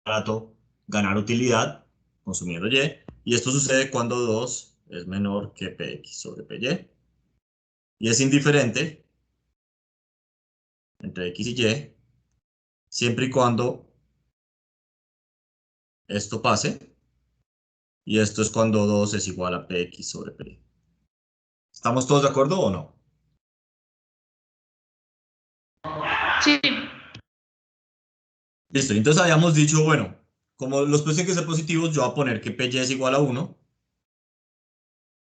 barato ganar utilidad consumiendo y esto sucede cuando 2 es menor que Px sobre Py. Y es indiferente entre X y Y, siempre y cuando esto pase, y esto es cuando 2 es igual a Px sobre Py. ¿Estamos todos de acuerdo o no? Sí. Listo, entonces habíamos dicho, bueno, como los precios tienen que ser positivos, yo voy a poner que Py es igual a 1.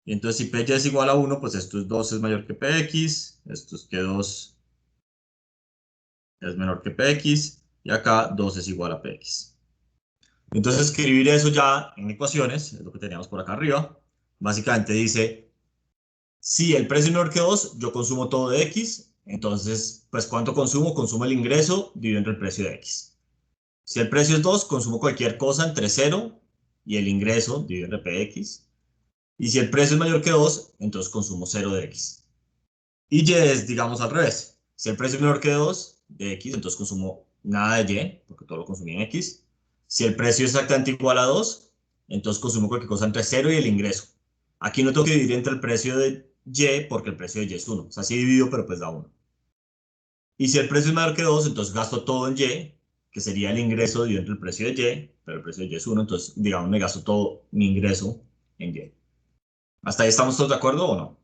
Y entonces si Py es igual a 1, pues esto es 2 es mayor que Px, esto es que 2 es menor que Px, y acá 2 es igual a Px. Entonces escribir eso ya en ecuaciones, es lo que teníamos por acá arriba. Básicamente dice, si el precio es menor que 2, yo consumo todo de X, entonces, pues ¿cuánto consumo? Consumo el ingreso dividido entre el precio de X. Si el precio es 2, consumo cualquier cosa entre 0 y el ingreso dividido entre Px. Y si el precio es mayor que 2, entonces consumo 0 de X. Y Y es, digamos, al revés. Si el precio es menor que 2 de X, entonces consumo nada de Y, porque todo lo consumí en X. Si el precio es exactamente igual a 2, entonces consumo cualquier cosa entre 0 y el ingreso. Aquí no tengo que dividir entre el precio de Y, porque el precio de Y es 1. O sea, sí divido, pero pues da 1. Y si el precio es mayor que 2, entonces gasto todo en Y, que sería el ingreso dividido entre el precio de Y, pero el precio de Y es 1, entonces, digamos, me gasto todo mi ingreso en Y. ¿Hasta ahí estamos todos de acuerdo o no?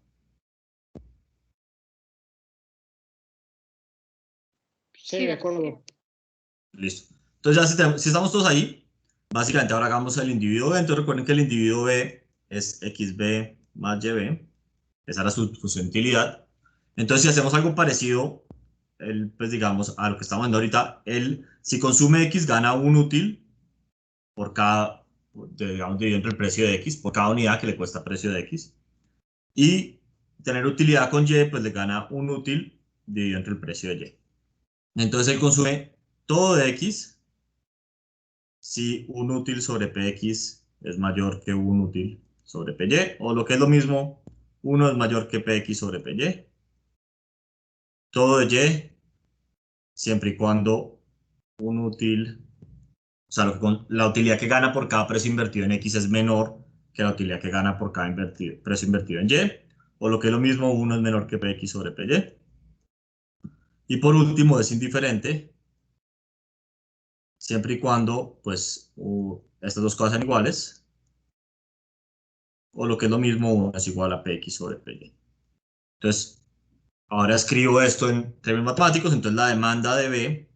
Sí, de acuerdo. Listo. Entonces, ya si estamos todos ahí, básicamente ahora hagamos el individuo B. Entonces, recuerden que el individuo B es XB más YB. Esa era su función de utilidad. Entonces, si hacemos algo parecido, pues digamos, a lo que estamos viendo ahorita, si consume X, gana un útil por cada, digamos, dividido entre el precio de X, por cada unidad que le cuesta precio de X. Y tener utilidad con Y, pues le gana un útil dividido entre el precio de Y. Entonces, él consume todo de X si un útil sobre Px es mayor que un útil sobre Py, o lo que es lo mismo, 1 es mayor que Px sobre Py. Todo de Y, siempre y cuando un útil, o sea, la utilidad que gana por cada precio invertido en X es menor que la utilidad que gana por cada precio invertido en Y, o lo que es lo mismo, 1 es menor que Px sobre Py. Y por último, es indiferente, siempre y cuando, pues, estas dos cosas sean iguales, o lo que es lo mismo, 1 es igual a Px sobre Py. Entonces, ahora escribo esto en términos matemáticos, entonces la demanda de B,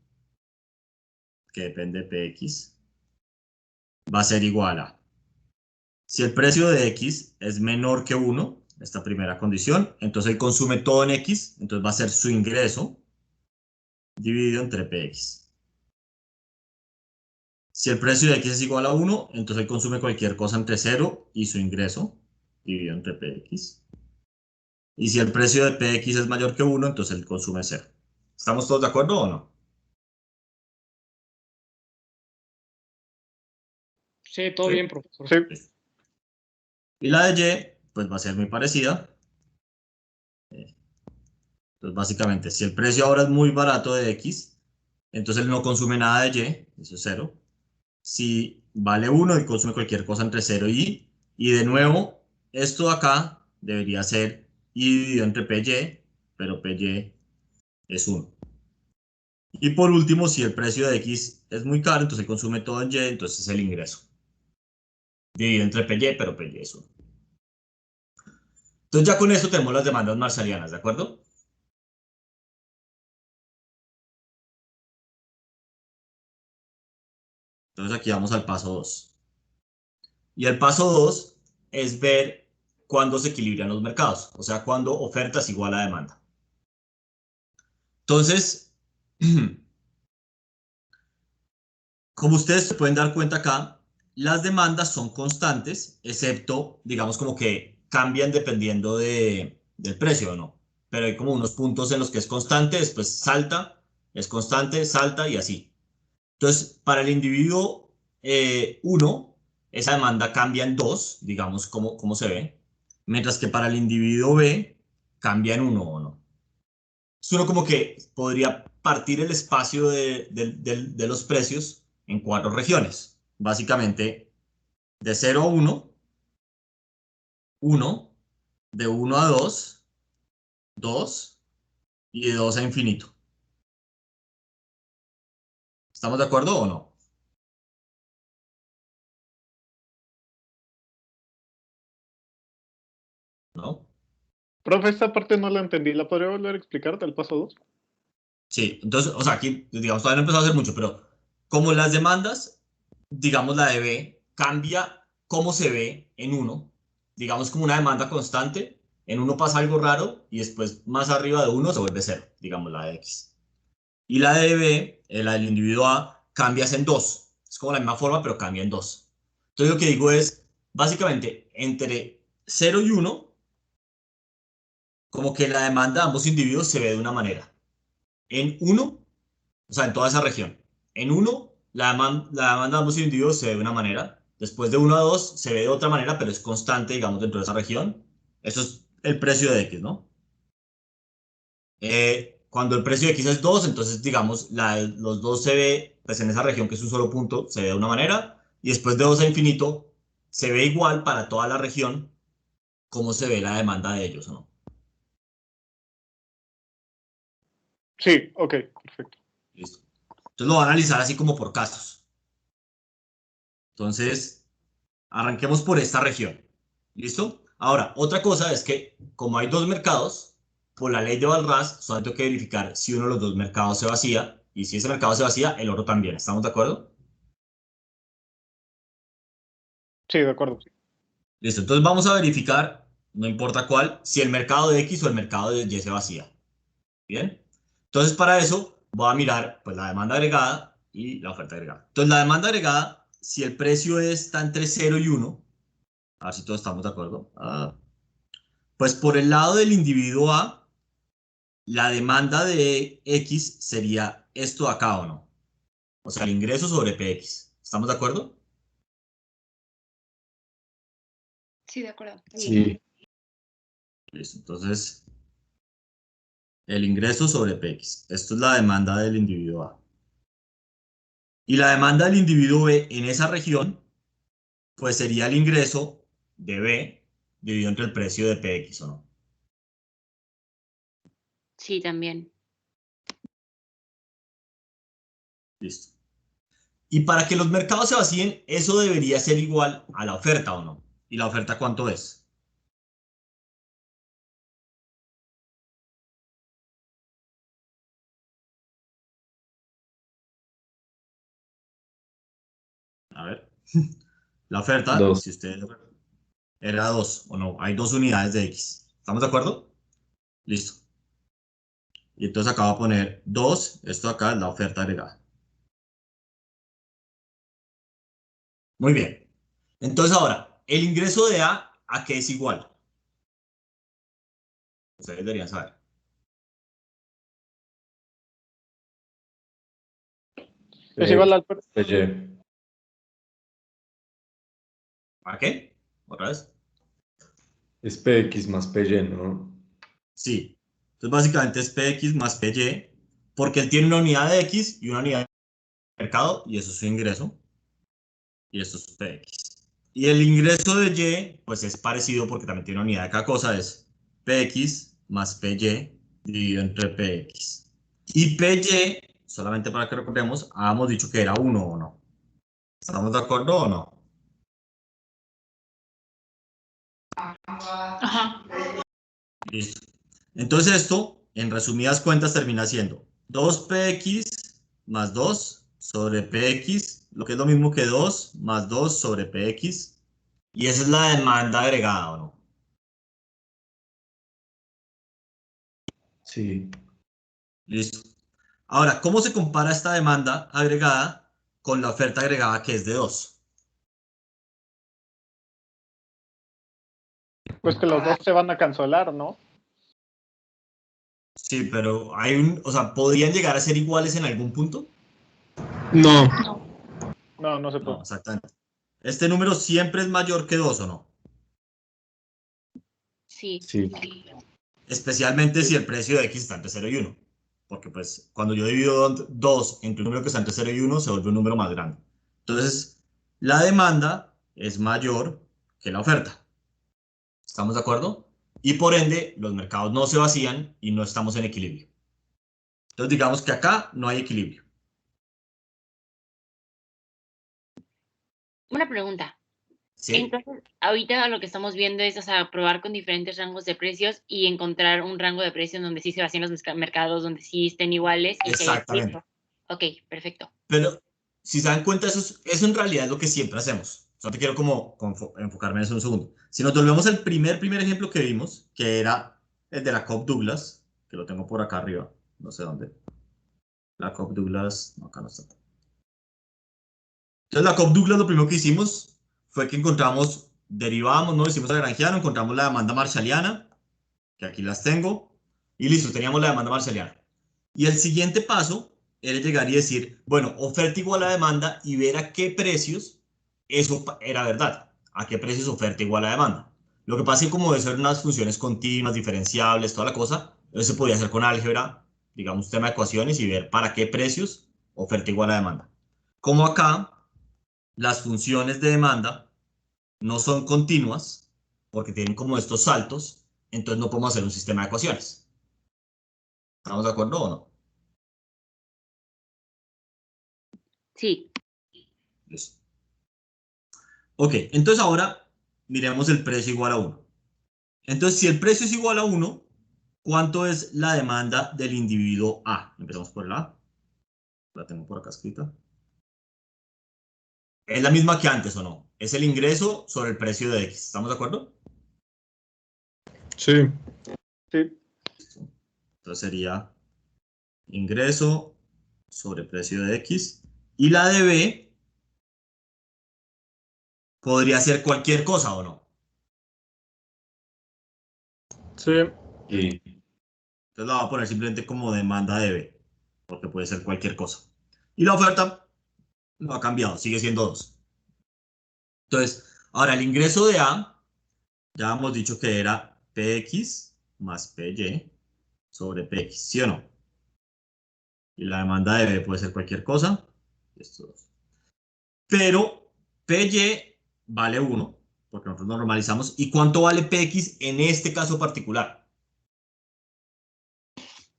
que depende de Px, va a ser igual a, si el precio de X es menor que 1, esta primera condición, entonces él consume todo en X, entonces va a ser su ingreso dividido entre Px. Si el precio de X es igual a 1, entonces él consume cualquier cosa entre 0 y su ingreso dividido entre Px. Y si el precio de Px es mayor que 1, entonces él consume 0. ¿Estamos todos de acuerdo o no? Sí, todo ¿Sí? bien, profesor. Sí. Y la de Y, pues va a ser muy parecida. Entonces, básicamente, si el precio ahora es muy barato de X, entonces él no consume nada de Y, eso es 0. Si vale 1, él consume cualquier cosa entre 0 y Y. Y de nuevo, esto de acá debería ser Y dividido entre PY, pero PY es 1. Y por último, si el precio de X es muy caro, entonces él consume todo en Y, entonces es el ingreso. Dividido entre PY, pero PY es 1. Entonces ya con esto tenemos las demandas marshallianas, ¿de acuerdo? Entonces aquí vamos al paso 2. Y el paso 2 es ver cuándo se equilibran los mercados, o sea, cuándo oferta es igual a demanda. Entonces, como ustedes se pueden dar cuenta acá, las demandas son constantes, excepto, digamos, como que cambian dependiendo del precio o no. Pero hay como unos puntos en los que es constante, después salta, es constante, salta y así. Entonces, para el individuo 1, esa demanda cambia en 2, digamos, como se ve, mientras que para el individuo B cambia en 1 o no. Entonces, uno como que podría partir el espacio de los precios en 4 regiones. Básicamente, de 0 a 1, 1, de 1 a 2, 2, y de 2 a infinito. ¿Estamos de acuerdo o no? ¿No? Profe, esta parte no la entendí. ¿La podría volver a explicar del paso 2? Sí, entonces, o sea, aquí, digamos, todavía no he empezado a hacer mucho, pero como las demandas, digamos, la de B, cambia cómo se ve en uno, digamos, como una demanda constante, en uno pasa algo raro y después más arriba de uno se vuelve cero, digamos, la de X. Y la de B, la del individuo A, cambias en dos. Es como la misma forma, pero cambia en dos. Entonces, lo que digo es, básicamente, entre 0 y 1, como que la demanda de ambos individuos se ve de una manera. En uno, o sea, en toda esa región. En uno, la demanda de ambos individuos se ve de una manera. Después de 1 a 2 se ve de otra manera, pero es constante, digamos, dentro de esa región. Eso es el precio de X, ¿no? Cuando el precio de X es 2, entonces, digamos, los dos se ve, pues en esa región que es un solo punto, se ve de una manera. Y después de 2 a infinito, se ve igual para toda la región cómo se ve la demanda de ellos, ¿o no? Sí, ok, perfecto. Listo. Entonces lo voy a analizar así como por casos. Entonces, arranquemos por esta región. ¿Listo? Ahora, otra cosa es que como hay dos mercados, por la ley de Walras, solo tengo que verificar si uno de los dos mercados se vacía, y si ese mercado se vacía, el otro también. ¿Estamos de acuerdo? Sí, de acuerdo. Listo, entonces vamos a verificar, no importa cuál, si el mercado de X o el mercado de Y se vacía. ¿Bien? Entonces para eso voy a mirar pues, la demanda agregada y la oferta agregada. Entonces la demanda agregada, si el precio está entre 0 y 1, a ver si todos estamos de acuerdo, pues por el lado del individuo A, la demanda de X sería esto de acá o no. O sea, el ingreso sobre PX. ¿Estamos de acuerdo? Sí, de acuerdo. Sí, Listo. Entonces, el ingreso sobre PX. Esto es la demanda del individuo A. Y la demanda del individuo B en esa región, pues sería el ingreso de B dividido entre el precio de PX o no. Sí, también. Listo. Y para que los mercados se vacíen, eso debería ser igual a la oferta o no. ¿Y la oferta cuánto es? A ver. La oferta, dos. si usted era 2 o no, hay 2 unidades de X. ¿Estamos de acuerdo? Listo. Y entonces acabo de poner 2, esto acá es la oferta agregada. Muy bien. Entonces ahora, el ingreso de ¿a qué es igual? Ustedes deberían saber. Es igual al... PY. ¿A qué? ¿Otra vez? Es PX más PY, ¿no? Sí. Entonces básicamente es PX más PY, porque él tiene una unidad de X y una unidad de mercado, y eso es su ingreso, y esto es PX. Y el ingreso de Y, pues es parecido porque también tiene una unidad de cada cosa, es PX más PY dividido entre PX. Y PY, solamente para que recordemos, habíamos dicho que era 1 o no. ¿Estamos de acuerdo o no? Ajá. Listo. Entonces esto, en resumidas cuentas, termina siendo 2px más 2 sobre px, lo que es lo mismo que 2 más 2 sobre px. Y esa es la demanda agregada, ¿o no? Sí. Listo. Ahora, ¿cómo se compara esta demanda agregada con la oferta agregada que es de 2? Pues que los dos se van a cancelar, ¿no? Sí, pero o sea, ¿podrían llegar a ser iguales en algún punto? No, No, no se No, puede. exactamente. Este número siempre es mayor que 2, ¿o no? Sí. Sí. Especialmente si el precio de X está entre 0 y 1. porque pues cuando yo divido 2 entre un número que está entre 0 y 1, se vuelve un número más grande. Entonces, la demanda es mayor que la oferta. ¿Estamos de acuerdo? Y por ende, los mercados no se vacían y no estamos en equilibrio. Entonces, digamos que acá no hay equilibrio. Una pregunta. ¿Sí? Entonces, ahorita lo que estamos viendo es, o sea, probar con diferentes rangos de precios y encontrar un rango de precios donde sí se vacíen los mercados, donde sí estén iguales y que haya Exactamente. equilibrio. Ok, perfecto. Pero si se dan cuenta, eso en realidad es lo que siempre hacemos. Solo te quiero como enfocarme en eso un segundo. Si nos volvemos al primer ejemplo que vimos, que era el de la Cobb Douglas, que lo tengo por acá arriba, no sé dónde. La Cobb Douglas, no, acá no está. Entonces la Cobb Douglas lo primero que hicimos fue que encontramos, derivamos, ¿no? Hicimos la granjeano, encontramos la demanda marshalliana, que aquí las tengo, y listo, teníamos la demanda marshalliana. Y el siguiente paso era llegar y decir, bueno, oferta igual a demanda y ver a qué precios eso era verdad, a qué precios oferta igual a demanda. Lo que pasa es que como de ser unas funciones continuas, diferenciables, toda la cosa, eso se podía hacer con álgebra, digamos, tema de ecuaciones y ver para qué precios oferta igual a demanda. Como acá, las funciones de demanda no son continuas, porque tienen como estos saltos, entonces no podemos hacer un sistema de ecuaciones. ¿Estamos de acuerdo o no? Sí. Listo. Ok, entonces ahora miremos el precio igual a 1. Entonces, si el precio es igual a 1, ¿cuánto es la demanda del individuo A? Empezamos por el A. La tengo por acá escrita. ¿Es la misma que antes o no? Es el ingreso sobre el precio de X. ¿Estamos de acuerdo? Sí. Sí. Listo. Entonces sería ingreso sobre precio de X. Y la de B podría ser cualquier cosa o no. Sí. Sí. Entonces la voy a poner simplemente como demanda de B, porque puede ser cualquier cosa. Y la oferta no ha cambiado, sigue siendo 2. Entonces, ahora el ingreso de A, ya hemos dicho que era PX más PY sobre PX, ¿sí o no? Y la demanda de B puede ser cualquier cosa. Esto 2. Pero PY vale 1, porque nosotros nos normalizamos. ¿Y cuánto vale PX en este caso particular?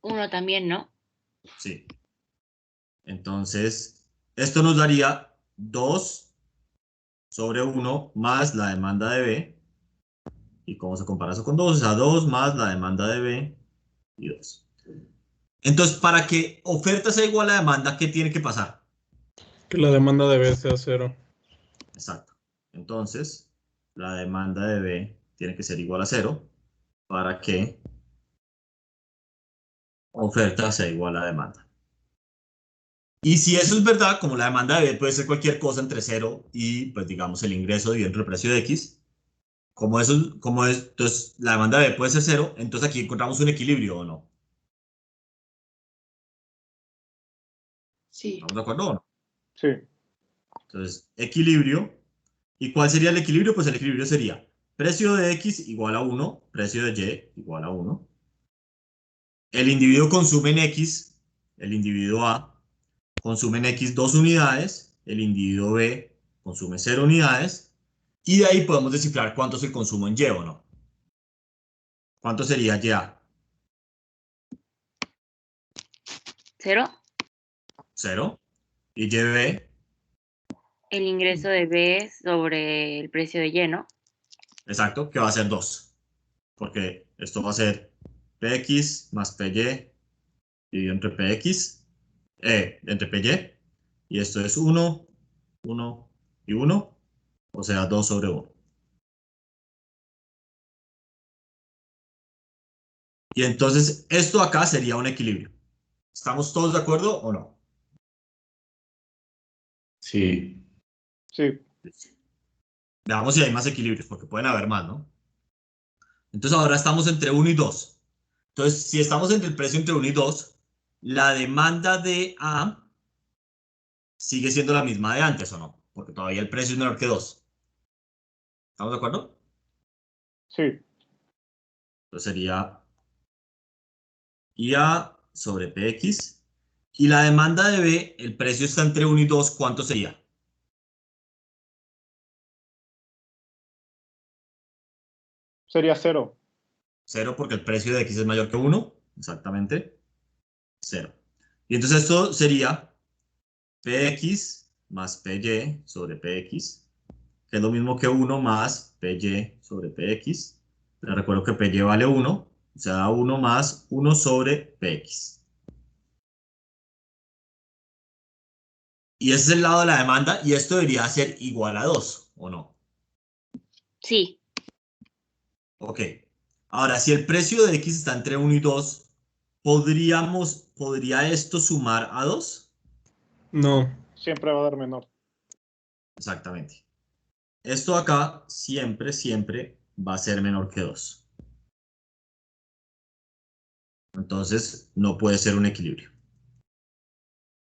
Uno también, ¿no? Sí. Entonces, esto nos daría 2 sobre 1 más la demanda de B. ¿Y cómo se compara eso con 2? O sea, 2 más la demanda de B y 2. Entonces, para que oferta sea igual a demanda, ¿qué tiene que pasar? Que la demanda de B sea 0. Exacto. Entonces, la demanda de B tiene que ser igual a 0 para que oferta sea igual a demanda. Y si eso es verdad, como la demanda de B puede ser cualquier cosa entre 0 y, pues digamos, el ingreso dividido entre el precio de X, entonces la demanda de B puede ser 0, entonces aquí encontramos un equilibrio o no. Sí. ¿Estamos de acuerdo o no? Sí. Entonces, equilibrio. ¿Y cuál sería el equilibrio? Pues el equilibrio sería precio de X igual a 1, precio de Y igual a 1. El individuo consume en X, el individuo A consume en X 2 unidades, el individuo B consume 0 unidades, y de ahí podemos descifrar cuánto es el consumo en Y o no. ¿Cuánto sería YA? Cero. 0. Y YB, El ingreso de B sobre el precio de Y, ¿no? exacto, que va a ser 2. Porque esto va a ser PX más PY dividido entre PX, entre PY, y esto es 1, 1 y 1, o sea, 2 sobre 1. Y entonces esto acá sería un equilibrio. ¿Estamos todos de acuerdo o no? Sí. Sí. Veamos si hay más equilibrios, porque pueden haber más, ¿no? Entonces ahora estamos entre 1 y 2. Entonces, si estamos entre el precio entre 1 y 2, la demanda de A sigue siendo la misma de antes, ¿o no? Porque todavía el precio es menor que 2. ¿Estamos de acuerdo? Sí. Entonces sería IA sobre Px. Y la demanda de B, el precio está entre 1 y 2, ¿cuánto sería? Sería 0. 0 porque el precio de X es mayor que 1. Exactamente. 0. Y entonces esto sería Px más Py sobre Px, que es lo mismo que 1 más Py sobre Px. Les recuerdo que Py vale 1, o sea, da 1 más 1 sobre Px. Y ese es el lado de la demanda, y esto debería ser igual a 2, ¿o no? Sí, Ok. Ahora, si el precio de X está entre 1 y 2, ¿podría esto sumar a 2? No. Siempre va a dar menor. Exactamente. Esto acá siempre, siempre va a ser menor que 2. Entonces, no puede ser un equilibrio.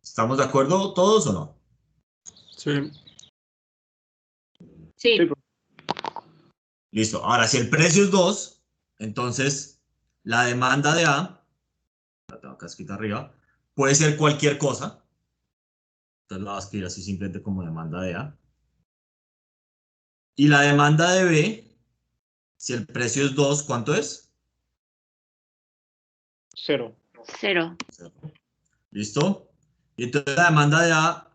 ¿Estamos de acuerdo todos o no? Sí. sí, Sí, profe. Listo. Ahora, si el precio es 2, entonces la demanda de A, la tengo acá escrita arriba, puede ser cualquier cosa. Entonces la voy a escribir así simplemente como demanda de A. Y la demanda de B, si el precio es 2, ¿cuánto es? 0. 0. ¿Listo? Y entonces la demanda de A,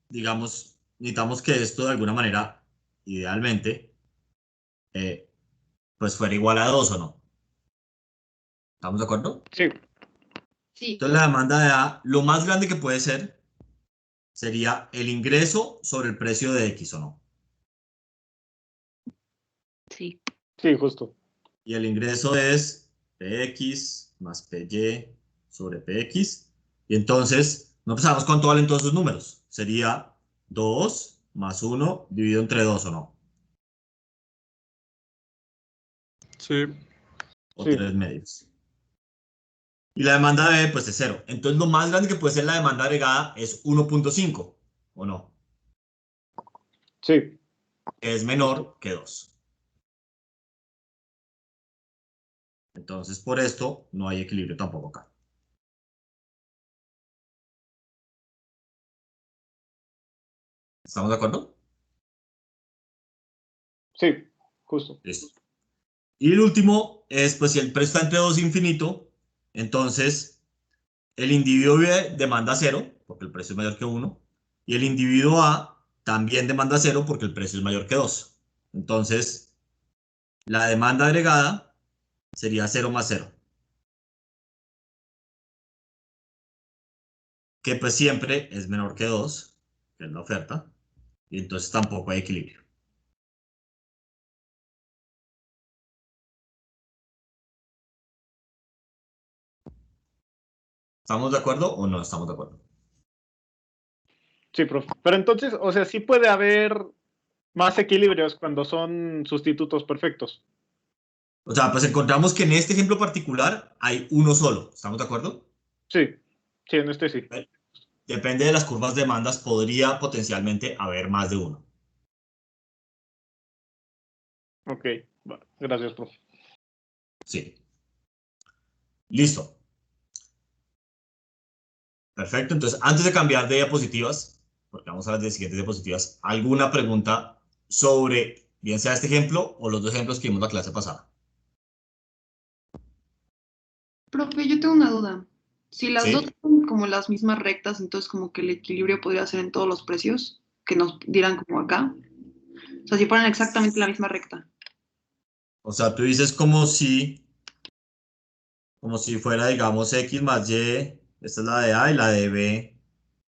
digamos, necesitamos que esto de alguna manera, idealmente, eh, pues fuera igual a 2 o no. ¿Estamos de acuerdo? Sí. Sí, Entonces la demanda de A, lo más grande que puede ser, sería el ingreso sobre el precio de X o no. sí, Sí, justo. Y el ingreso es Px más Py sobre Px. Y entonces, no sabemos cuánto valen todos esos números. Sería 2 más 1 dividido entre 2 o no. Sí. O Sí. 3 medios. Y la demanda de B, pues es 0. Entonces, lo más grande que puede ser la demanda agregada es 1.5 o no. Sí. Que es menor que 2. Entonces, por esto, no hay equilibrio tampoco acá. ¿Estamos de acuerdo? Sí, justo. Listo. Y el último es, pues si el precio está entre 2 e infinito, entonces el individuo B demanda 0, porque el precio es mayor que 1, y el individuo A también demanda 0 porque el precio es mayor que 2. Entonces, la demanda agregada sería 0 más 0, que pues siempre es menor que 2, que es la oferta, y entonces tampoco hay equilibrio. ¿Estamos de acuerdo o no estamos de acuerdo? Sí, profe. Pero entonces, o sea, sí puede haber más equilibrios cuando son sustitutos perfectos. O sea, pues encontramos que en este ejemplo particular hay uno solo. ¿Estamos de acuerdo? Sí. Sí, en este sí. Depende de las curvas de demandas, podría potencialmente haber más de uno. Ok. Va. Gracias, profe. Sí. Listo. Perfecto. Entonces, antes de cambiar de diapositivas, porque vamos a las siguientes diapositivas, ¿alguna pregunta sobre, bien sea este ejemplo o los dos ejemplos que vimos la clase pasada? Profe, yo tengo una duda. Si las dos ¿Sí? son como las mismas rectas, entonces como que el equilibrio podría ser en todos los precios que nos dieran como acá. O sea, si fueran exactamente la misma recta. O sea, tú dices como si fuera, digamos, X más Y, esta es la de A y la de B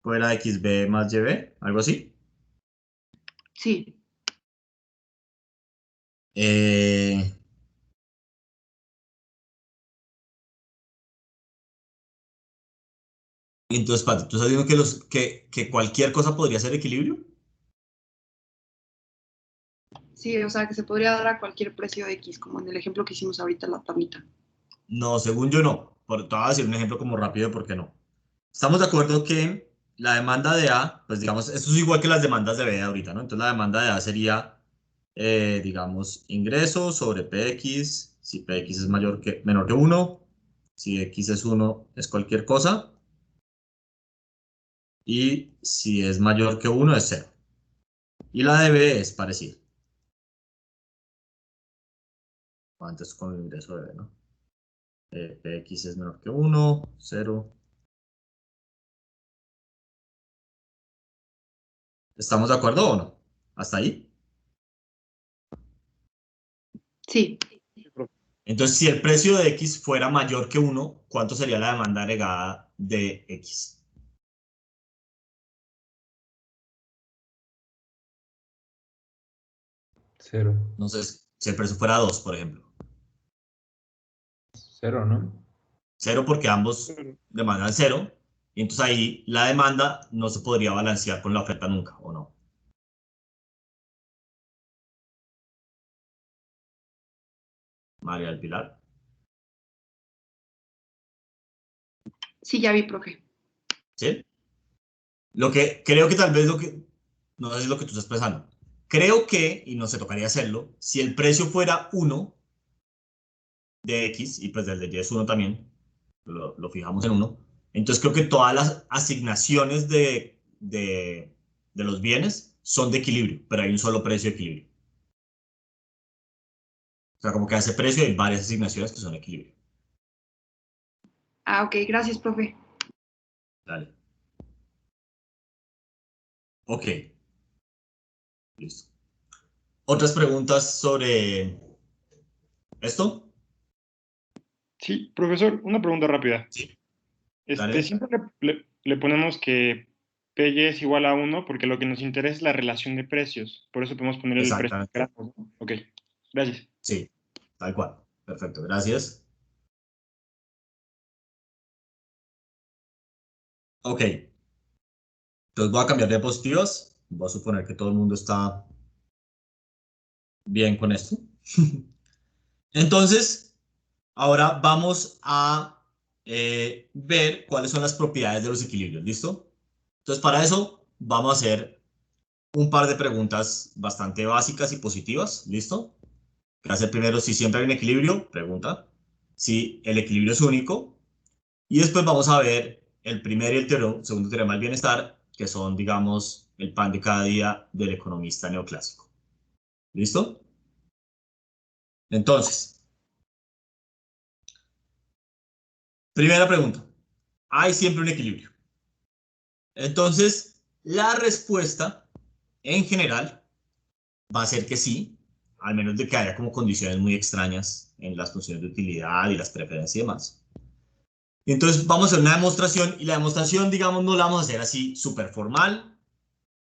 fuera XB más YB, algo así. Sí. Eh, entonces, Pati, ¿tú estás diciendo que cualquier cosa podría ser equilibrio? Sí, o sea, que se podría dar a cualquier precio X, como en el ejemplo que hicimos ahorita, la tablita. No, según yo no. Te voy a decir un ejemplo como rápido, ¿por qué no? Estamos de acuerdo que la demanda de A, pues digamos, esto es igual que las demandas de B de ahorita, ¿no? Entonces la demanda de A sería, digamos, ingreso sobre PX, si PX es menor que 1, Si X es 1, es cualquier cosa. Y si es mayor que 1, es 0. Y la de B es parecida. Antes con el ingreso de B, ¿no? Px es menor que 1, 0. ¿Estamos de acuerdo o no? ¿Hasta ahí? Sí. Entonces, si el precio de X fuera mayor que 1, ¿cuánto sería la demanda agregada de X? Cero. Entonces, si el precio fuera 2, por ejemplo. Cero, ¿no? 0 porque ambos demandan 0. Y entonces ahí la demanda no se podría balancear con la oferta nunca, ¿o no? María del Pilar. Sí, ya vi, profe. ¿Sí? Lo que creo que tal vez no sé si es lo que tú estás pensando. Creo que, y no se tocaría hacerlo, si el precio fuera 1 de X, y pues del de Y es 1 también, lo fijamos en 1, entonces creo que todas las asignaciones de los bienes son de equilibrio, pero hay un solo precio de equilibrio. O sea, como que a ese precio hay varias asignaciones que son de equilibrio. Ah, ok, gracias, profe. Dale. Ok. Listo. ¿Otras preguntas sobre esto? Sí, profesor, una pregunta rápida. Sí. Dale. Siempre le ponemos que PY es igual a 1 porque lo que nos interesa es la relación de precios. Por eso podemos poner el precio que Exactamente. queramos, ¿no? Ok, gracias. Sí, tal cual. Perfecto, gracias. Ok. Entonces voy a cambiar de diapositivas. Voy a suponer que todo el mundo está bien con esto. Entonces, ahora vamos a ver cuáles son las propiedades de los equilibrios, ¿listo? Entonces, para eso vamos a hacer un par de preguntas bastante básicas y positivas, ¿listo? Que hacer primero si siempre hay un equilibrio, pregunta. Si el equilibrio es único. Y después vamos a ver el primer y el segundo teorema del bienestar, que son, digamos, el pan de cada día del economista neoclásico. ¿Listo? Entonces, primera pregunta. ¿Hay siempre un equilibrio? Entonces, la respuesta en general va a ser que sí, al menos de que haya como condiciones muy extrañas en las funciones de utilidad y las preferencias y demás. Entonces, vamos a hacer una demostración y la demostración, digamos, no la vamos a hacer así súper formal.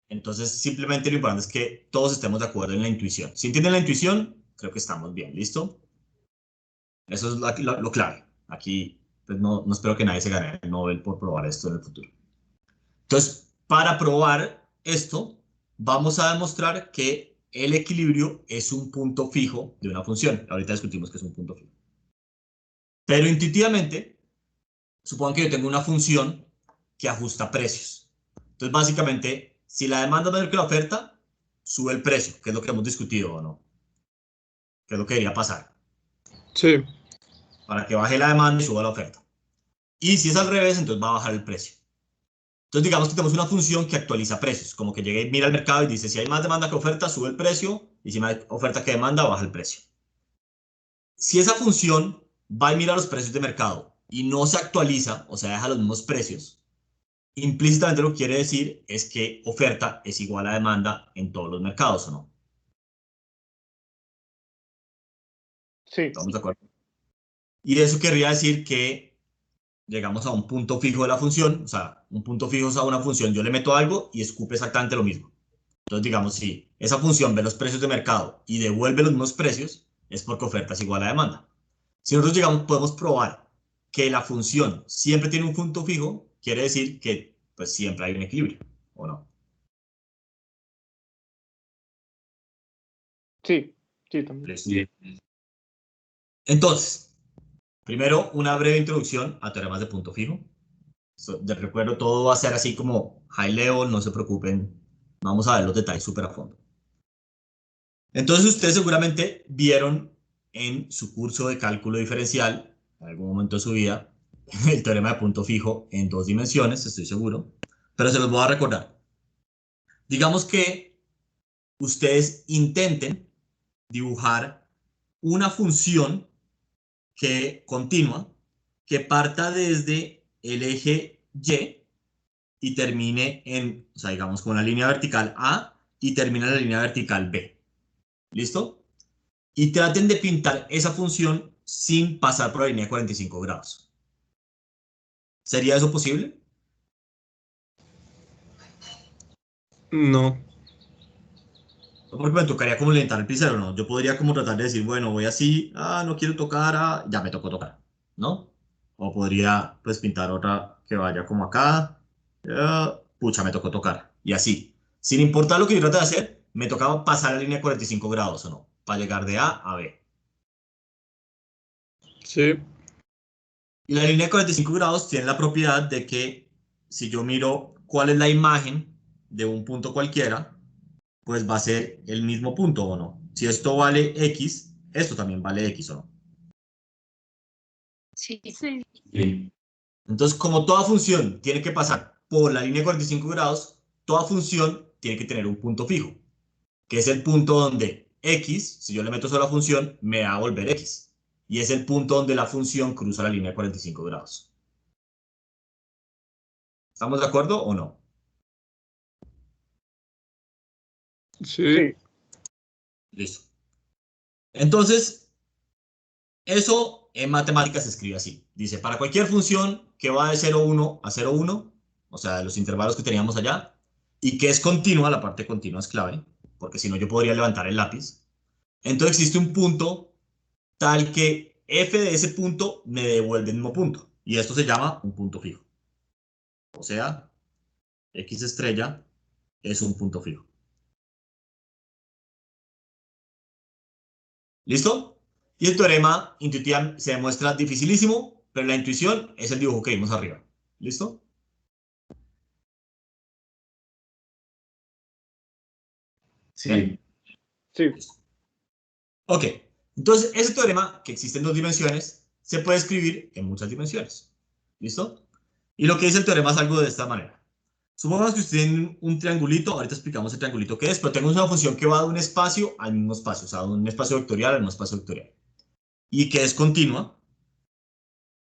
Entonces, simplemente lo importante es que todos estemos de acuerdo en la intuición. Si entienden la intuición, creo que estamos bien, ¿listo? Eso es lo clave. Aquí pues no espero que nadie se gane el Nobel por probar esto en el futuro. Entonces, para probar esto, vamos a demostrar que el equilibrio es un punto fijo de una función. Ahorita discutimos que es un punto fijo. Pero intuitivamente, supongan que yo tengo una función que ajusta precios. Entonces, básicamente, si la demanda es mayor que la oferta, sube el precio, que es lo que hemos discutido o no. Que es lo que debería pasar. Sí. Para que baje la demanda y suba la oferta. Y si es al revés, entonces va a bajar el precio. Entonces, digamos que tenemos una función que actualiza precios. Como que llega y mira el mercado y dice, si hay más demanda que oferta, sube el precio. Y si hay más oferta que demanda, baja el precio. Si esa función va y mira los precios de mercado y no se actualiza, o sea, deja los mismos precios, implícitamente lo que quiere decir es que oferta es igual a demanda en todos los mercados, ¿o no? Sí. ¿Estamos de acuerdo? Y eso querría decir que llegamos a un punto fijo de la función, o sea, un punto fijo es a una función, yo le meto algo y escupe exactamente lo mismo. Entonces, digamos, si esa función ve los precios de mercado y devuelve los mismos precios, es porque oferta es igual a demanda. Si nosotros llegamos, podemos probar que la función siempre tiene un punto fijo, quiere decir que pues siempre hay un equilibrio, ¿o no? Sí, sí, también. Listo. Entonces, primero una breve introducción a teoremas de punto fijo. De recuerdo, todo va a ser así como high level, no se preocupen, vamos a ver los detalles súper a fondo. Entonces, ustedes seguramente vieron en su curso de cálculo diferencial en algún momento de su vida el teorema de punto fijo en 2 dimensiones, estoy seguro, pero se los voy a recordar. Digamos que ustedes intenten dibujar una función continua que parta desde el eje y termine en, o sea, digamos, con una línea vertical A y termina en la línea vertical B. ¿Listo? Y traten de pintar esa función sin pasar por la línea de 45 grados. ¿Sería eso posible? No. Porque me tocaría como lentar el pincel, ¿no? Yo podría como tratar de decir, bueno, voy así, no quiero tocar, ya me tocó tocar, ¿no? O podría, pues, pintar otra que vaya como acá, pucha, me tocó tocar, y así. Sin importar lo que yo trate de hacer, me tocaba pasar la línea de 45 grados, ¿o no? Para llegar de A a B. Sí. Y la línea de 45 grados tiene la propiedad de que si yo miro cuál es la imagen de un punto cualquiera, pues va a ser el mismo punto, ¿o no? Si esto vale X, esto también vale X, ¿o no? Sí. Sí. Sí. Entonces, como toda función tiene que pasar por la línea de 45 grados, toda función tiene que tener un punto fijo, que es el punto donde X, si yo le meto solo la función, me va a volver X. Y es el punto donde la función cruza la línea de 45 grados. ¿Estamos de acuerdo o no? Sí. Sí. Listo. Entonces, eso en matemáticas se escribe así. Dice, para cualquier función que va de 0,1 a 0,1, o sea, de los intervalos que teníamos allá, y que es continua, la parte continua es clave, porque si no yo podría levantar el lápiz. Entonces existe un punto tal que f de ese punto me devuelve el mismo punto. Y esto se llama un punto fijo. O sea, x estrella es un punto fijo. ¿Listo? Y el teorema intuitivamente se demuestra dificilísimo, pero la intuición es el dibujo que vimos arriba. ¿Listo? Sí. Sí. Listo. Ok, entonces ese teorema que existe en 2 dimensiones se puede escribir en muchas dimensiones. ¿Listo? Y lo que dice el teorema es algo de esta manera. Supongamos que usted tiene un triangulito, ahorita explicamos el triangulito que es, pero tenemos una función que va de un espacio al mismo espacio, o sea, de un espacio vectorial al mismo espacio vectorial, y que es continua.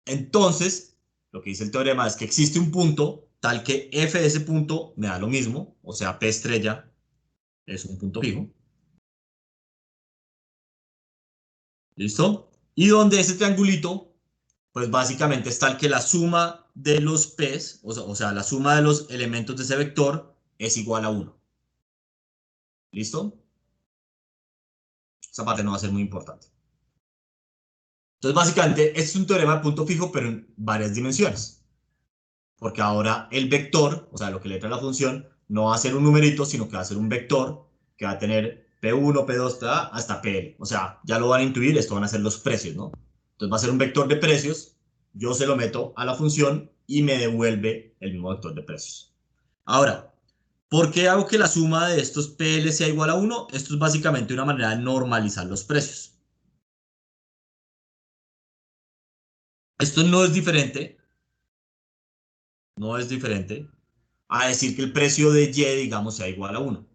Entonces, lo que dice el teorema es que existe un punto tal que f de ese punto me da lo mismo, o sea, P estrella es un punto fijo. ¿Listo? Y donde ese triangulito, pues básicamente es tal que la suma de los P's, o sea, la suma de los elementos de ese vector es igual a 1. ¿Listo? Esa parte no va a ser muy importante. Entonces, básicamente, este es un teorema de punto fijo, pero en varias dimensiones. Porque ahora el vector, o sea, lo que le trae la función, no va a ser un numerito, sino que va a ser un vector que va a tener P1, P2, hasta PL. O sea, ya lo van a intuir, esto van a ser los precios, ¿no? Entonces va a ser un vector de precios, yo se lo meto a la función y me devuelve el mismo vector de precios. Ahora, ¿por qué hago que la suma de estos PL sea igual a 1? Esto es básicamente una manera de normalizar los precios. Esto no es diferente a decir que el precio de Y, digamos, sea igual a 1.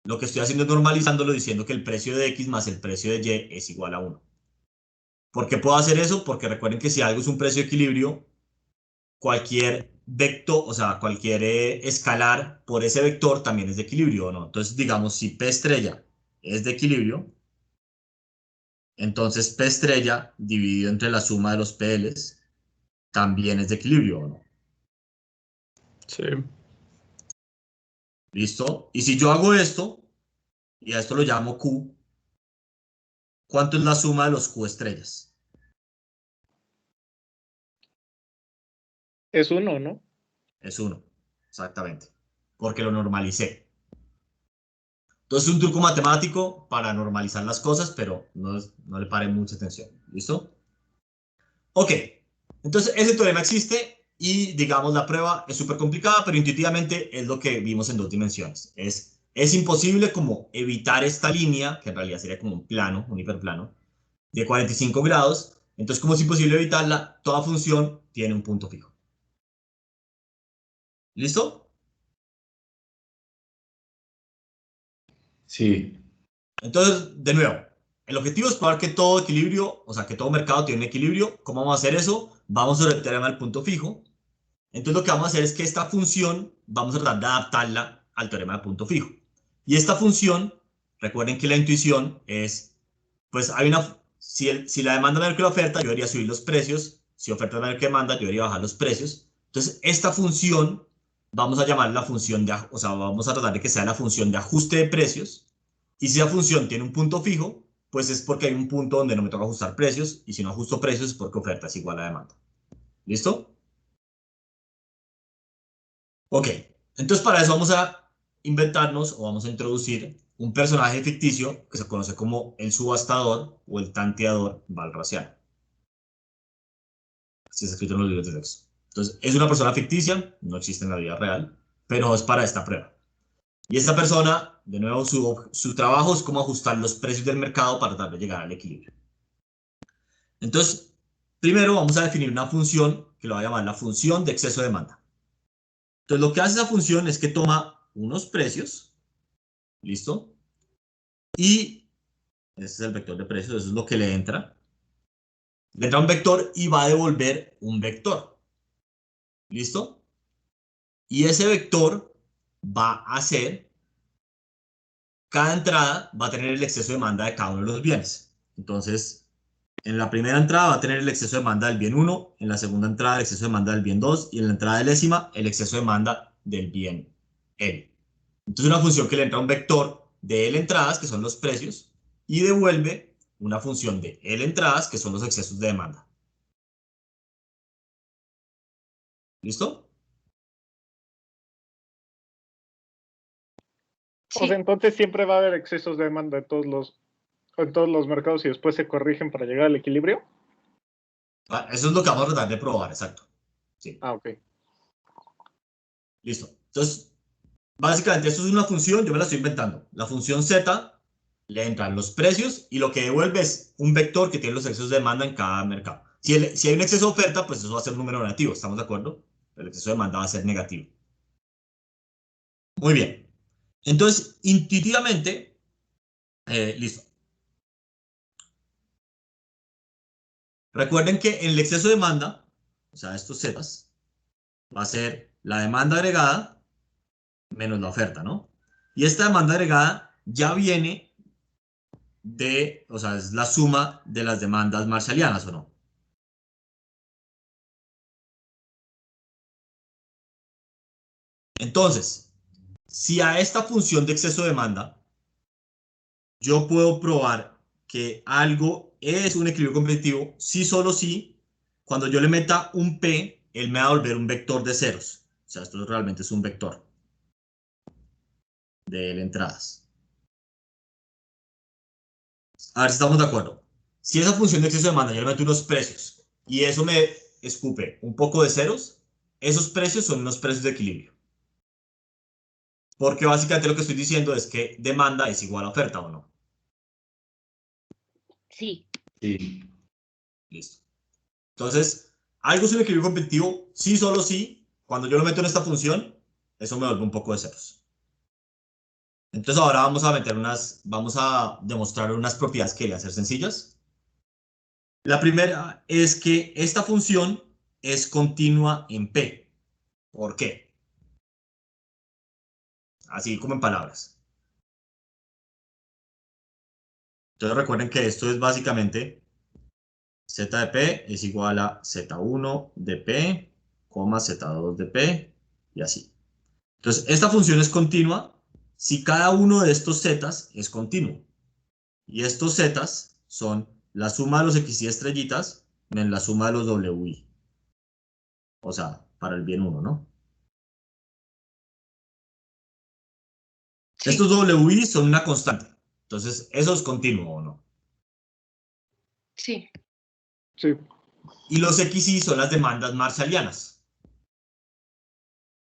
Lo que estoy haciendo es normalizándolo diciendo que el precio de X más el precio de Y es igual a 1. ¿Por qué puedo hacer eso? Porque recuerden que si algo es un precio de equilibrio, cualquier vector, o sea, cualquier escalar por ese vector también es de equilibrio, ¿no? Entonces, digamos, si P estrella es de equilibrio, entonces P estrella dividido entre la suma de los PLs también es de equilibrio, ¿no? Sí. ¿Listo? Y si yo hago esto, y a esto lo llamo Q, ¿cuánto es la suma de los Q estrellas? Es 1, ¿no? Es 1, exactamente, porque lo normalicé. Entonces es un truco matemático para normalizar las cosas, pero no le paren mucha atención. ¿Listo? Ok, entonces ese teorema existe y digamos la prueba es súper complicada, pero intuitivamente es lo que vimos en 2 dimensiones. Es imposible como evitar esta línea, que en realidad sería como un plano, un hiperplano, de 45 grados, Entonces, como es imposible evitarla, toda función tiene un punto fijo. ¿Listo? Sí. Entonces, de nuevo, el objetivo es probar que todo equilibrio, o sea, que todo mercado tiene un equilibrio. ¿Cómo vamos a hacer eso? Vamos sobre el teorema del punto fijo. Entonces, lo que vamos a hacer es que esta función, vamos a tratar de adaptarla al teorema del punto fijo. Y esta función, recuerden que la intuición es, pues hay una, si la demanda es mayor que la oferta, yo debería subir los precios. Si oferta es mayor que demanda, yo debería bajar los precios. Entonces, esta función, vamos a llamarla la función de, o sea, vamos a tratar de que sea la función de ajuste de precios. Y si la función tiene un punto fijo, pues es porque hay un punto donde no me toca ajustar precios. Y si no ajusto precios, es porque oferta es igual a demanda. ¿Listo? Ok. Entonces, para eso vamos a inventarnos o vamos a introducir un personaje ficticio que se conoce como el subastador o el tanteador valraciano. Así es escrito en los libros de texto. Entonces, es una persona ficticia, no existe en la vida real, pero es para esta prueba. Y esta persona, de nuevo, su trabajo es como ajustar los precios del mercado para tratar de llegar al equilibrio. Entonces, primero vamos a definir una función que lo voy a llamar la función de exceso de demanda. Entonces, lo que hace esa función es que toma unos precios, ¿listo? Y este es el vector de precios, eso es lo que le entra. Le entra un vector y va a devolver un vector, ¿listo? Y ese vector va a ser, cada entrada va a tener el exceso de demanda de cada uno de los bienes. Entonces, en la primera entrada va a tener el exceso de demanda del bien 1, en la segunda entrada el exceso de demanda del bien 2 y en la entrada décima el exceso de demanda del bien L. Entonces, una función que le entra un vector de L entradas, que son los precios, y devuelve una función de L entradas, que son los excesos de demanda. ¿Listo? O sea, entonces siempre va a haber excesos de demanda en todos los mercados y después se corrigen para llegar al equilibrio. Eso es lo que vamos a tratar de probar, exacto. Sí. Ah, ok. Listo. Entonces, básicamente esto es una función, yo me la estoy inventando. La función z le entran los precios y lo que devuelve es un vector que tiene los excesos de demanda en cada mercado. Si hay un exceso de oferta, pues eso va a ser un número negativo, ¿estamos de acuerdo? El exceso de demanda va a ser negativo. Muy bien. Entonces, intuitivamente, listo. Recuerden que en el exceso de demanda, o sea, estos zetas, va a ser la demanda agregada menos la oferta, ¿no? Y esta demanda agregada ya viene de, o sea, es la suma de las demandas marshallianas, ¿o no? Entonces, si a esta función de exceso de demanda, yo puedo probar que algo es un equilibrio competitivo, si solo si, cuando yo le meta un P, él me va a volver un vector de ceros. O sea, esto realmente es un vector de entradas. A ver si estamos de acuerdo. Si esa función de exceso de demanda yo le meto unos precios y eso me escupe un poco de ceros, esos precios son unos precios de equilibrio. Porque básicamente lo que estoy diciendo es que demanda es igual a oferta, ¿o no? Sí. Sí. Listo. Entonces, algo es un equilibrio competitivo, sí, solo sí. Cuando yo lo meto en esta función, eso me vuelve un poco de ceros. Entonces ahora vamos a demostrar unas propiedades que querían ser sencillas. La primera es que esta función es continua en P. ¿Por qué? Así como en palabras. Entonces recuerden que esto es básicamente z de P es igual a z1 de P, z2 de P y así. Entonces, esta función es continua si cada uno de estos zetas es continuo. Y estos zetas son la suma de los x y estrellitas menos la suma de los wi. O sea, para el bien 1, ¿no? Sí. Estos wi son una constante. Entonces, ¿eso es continuo o no? Sí. Sí. Y los xy son las demandas marshallianas.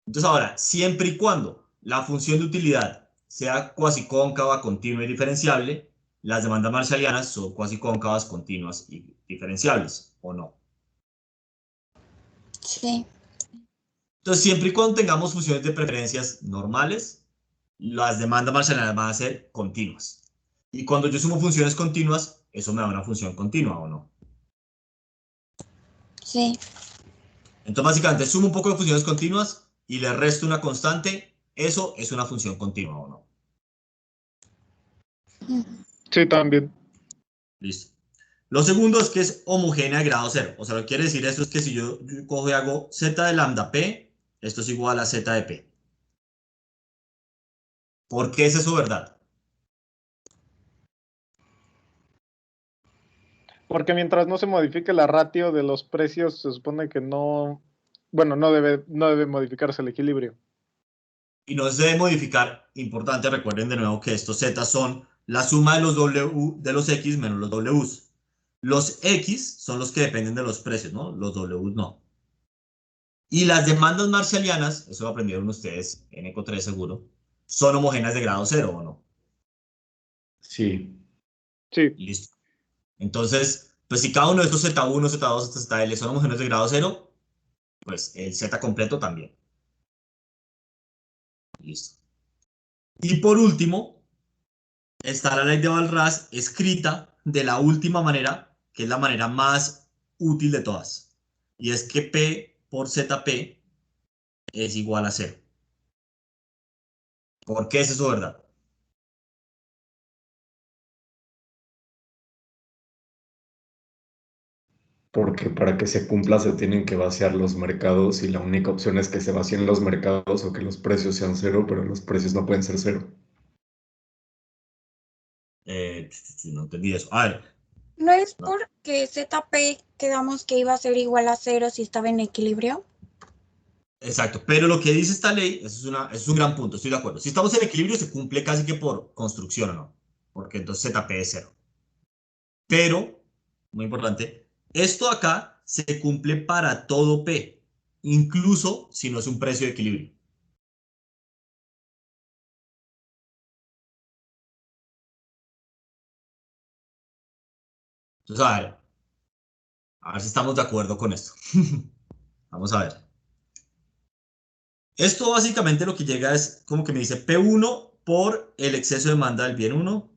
Entonces, ahora, siempre y cuando la función de utilidad sea cuasi cóncava, continua y diferenciable, las demandas marshallianas son cuasi cóncavas, continuas y diferenciables, ¿o no? Sí. Entonces, siempre y cuando tengamos funciones de preferencias normales, las demandas marcianas van a ser continuas. Y cuando yo sumo funciones continuas, eso me da una función continua, ¿o no? Sí. Entonces, básicamente, sumo un poco de funciones continuas y le resto una constante. Eso es una función continua, ¿o no? Sí, también. Listo. Lo segundo es que es homogénea de grado cero. O sea, lo que quiere decir esto es que si yo cojo y hago z de lambda p, esto es igual a z de p. ¿Por qué es eso verdad? Porque mientras no se modifique la ratio de los precios, se supone que no, bueno, no debe modificarse el equilibrio. Y no se debe modificar. Importante, recuerden de nuevo que estos z son la suma de los w de los x menos los w's. Los x son los que dependen de los precios, ¿no? Los w's no. Y las demandas marshallianas, eso lo aprendieron ustedes en Eco 3 seguro, son homogéneas de grado cero, ¿o no? Sí. Sí, Listo. Entonces, pues si cada uno de estos Z1, Z2, ZL son homogéneos de grado cero, pues el Z completo también. Listo. Y por último, está la ley de Walras escrita de la última manera, que es la manera más útil de todas. Y es que P por ZP es igual a cero. ¿Por qué es eso verdad? Porque para que se cumpla se tienen que vaciar los mercados y la única opción es que se vacíen los mercados o que los precios sean cero, pero los precios no pueden ser cero. No entendí eso. A ver. ¿No es No. porque ZP quedamos que iba a ser igual a cero si estaba en equilibrio? Exacto, pero lo que dice esta ley, eso es un gran punto, estoy de acuerdo. Si estamos en equilibrio, se cumple casi que por construcción, ¿o no? Porque entonces ZP es cero. Pero, muy importante, esto acá se cumple para todo P, incluso si no es un precio de equilibrio. Entonces, a ver si estamos de acuerdo con esto. Vamos a ver. Esto básicamente lo que llega es como que me dice P1 por el exceso de demanda del bien 1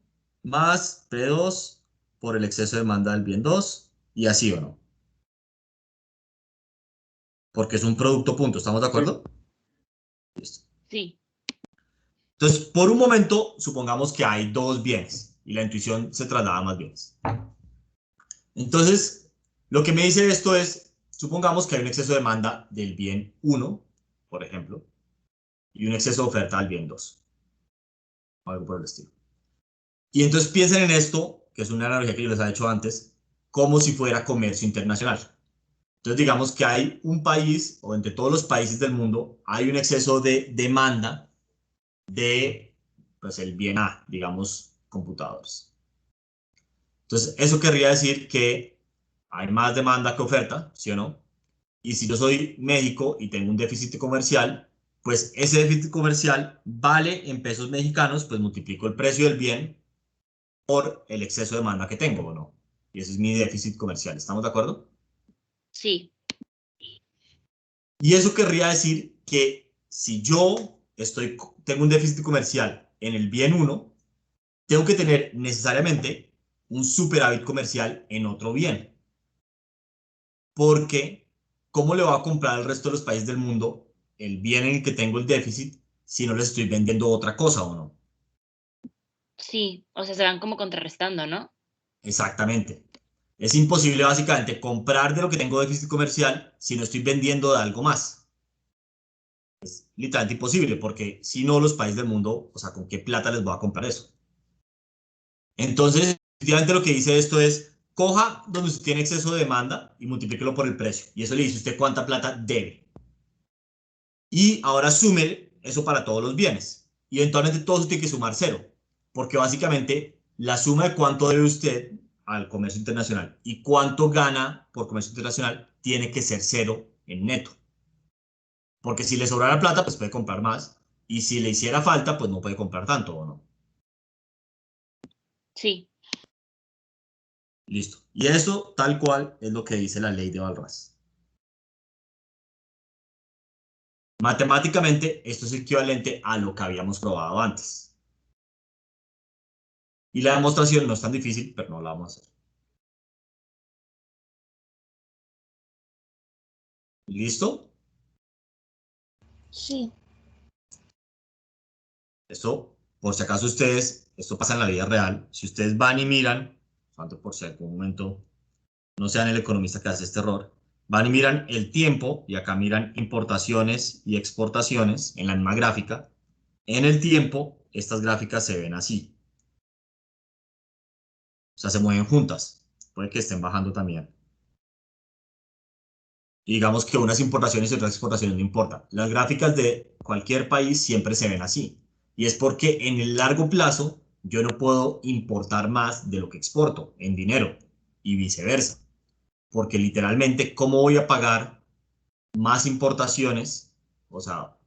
más P2 por el exceso de demanda del bien 2 y así, ¿o no? Porque es un producto punto, ¿estamos de acuerdo? Listo. Sí. Entonces, por un momento, supongamos que hay dos bienes y la intuición se traslada a más bienes. Entonces, lo que me dice esto es, supongamos que hay un exceso de demanda del bien 1, por ejemplo, y un exceso de oferta del bien 2. Algo por el estilo. Y entonces piensen en esto, que es una analogía que yo les he hecho antes, como si fuera comercio internacional. Entonces digamos que hay un país, o entre todos los países del mundo, hay un exceso de demanda de, pues, el bien A, digamos, computadores. Entonces eso querría decir que hay más demanda que oferta, ¿sí o no? Y si yo soy México y tengo un déficit comercial, pues ese déficit comercial vale en pesos mexicanos, pues multiplico el precio del bien por el exceso de demanda que tengo, ¿o no? Y ese es mi déficit comercial, ¿estamos de acuerdo? Sí. Y eso querría decir que si yo tengo un déficit comercial en el bien 1, tengo que tener necesariamente un superávit comercial en otro bien. Porque, ¿cómo le voy a comprar al resto de los países del mundo el bien en el que tengo el déficit si no les estoy vendiendo otra cosa o no? Sí. O sea, se van como contrarrestando, ¿no? Exactamente. Es imposible básicamente comprar de lo que tengo déficit comercial si no estoy vendiendo de algo más. Es literalmente imposible porque si no los países del mundo, o sea, ¿con qué plata les voy a comprar eso? Entonces, efectivamente lo que dice esto es, coja donde usted tiene exceso de demanda y multiplíquelo por el precio. Y eso le dice usted cuánta plata debe. Y ahora sume eso para todos los bienes. Y eventualmente todo eso tiene que sumar cero. Porque básicamente la suma de cuánto debe usted al comercio internacional y cuánto gana por comercio internacional tiene que ser cero en neto. Porque si le sobrara plata, pues puede comprar más. Y si le hiciera falta, pues no puede comprar tanto, ¿o no? Sí. Listo. Y eso, tal cual, es lo que dice la ley de Walras. Matemáticamente, esto es equivalente a lo que habíamos probado antes. Y la demostración no es tan difícil, pero no la vamos a hacer. ¿Listo? Sí. Esto, por si acaso ustedes, esto pasa en la vida real, si ustedes van y miran, tanto por si algún momento no sean el economista que hace este error, van y miran el tiempo, y acá miran importaciones y exportaciones en la misma gráfica. En el tiempo, estas gráficas se ven así. O sea, se mueven juntas. Puede que estén bajando también. Y digamos que unas importaciones y otras exportaciones no importan. Las gráficas de cualquier país siempre se ven así. Y es porque en el largo plazo yo no puedo importar más de lo que exporto en dinero y viceversa. Porque literalmente, ¿cómo voy a pagar más importaciones? O sea,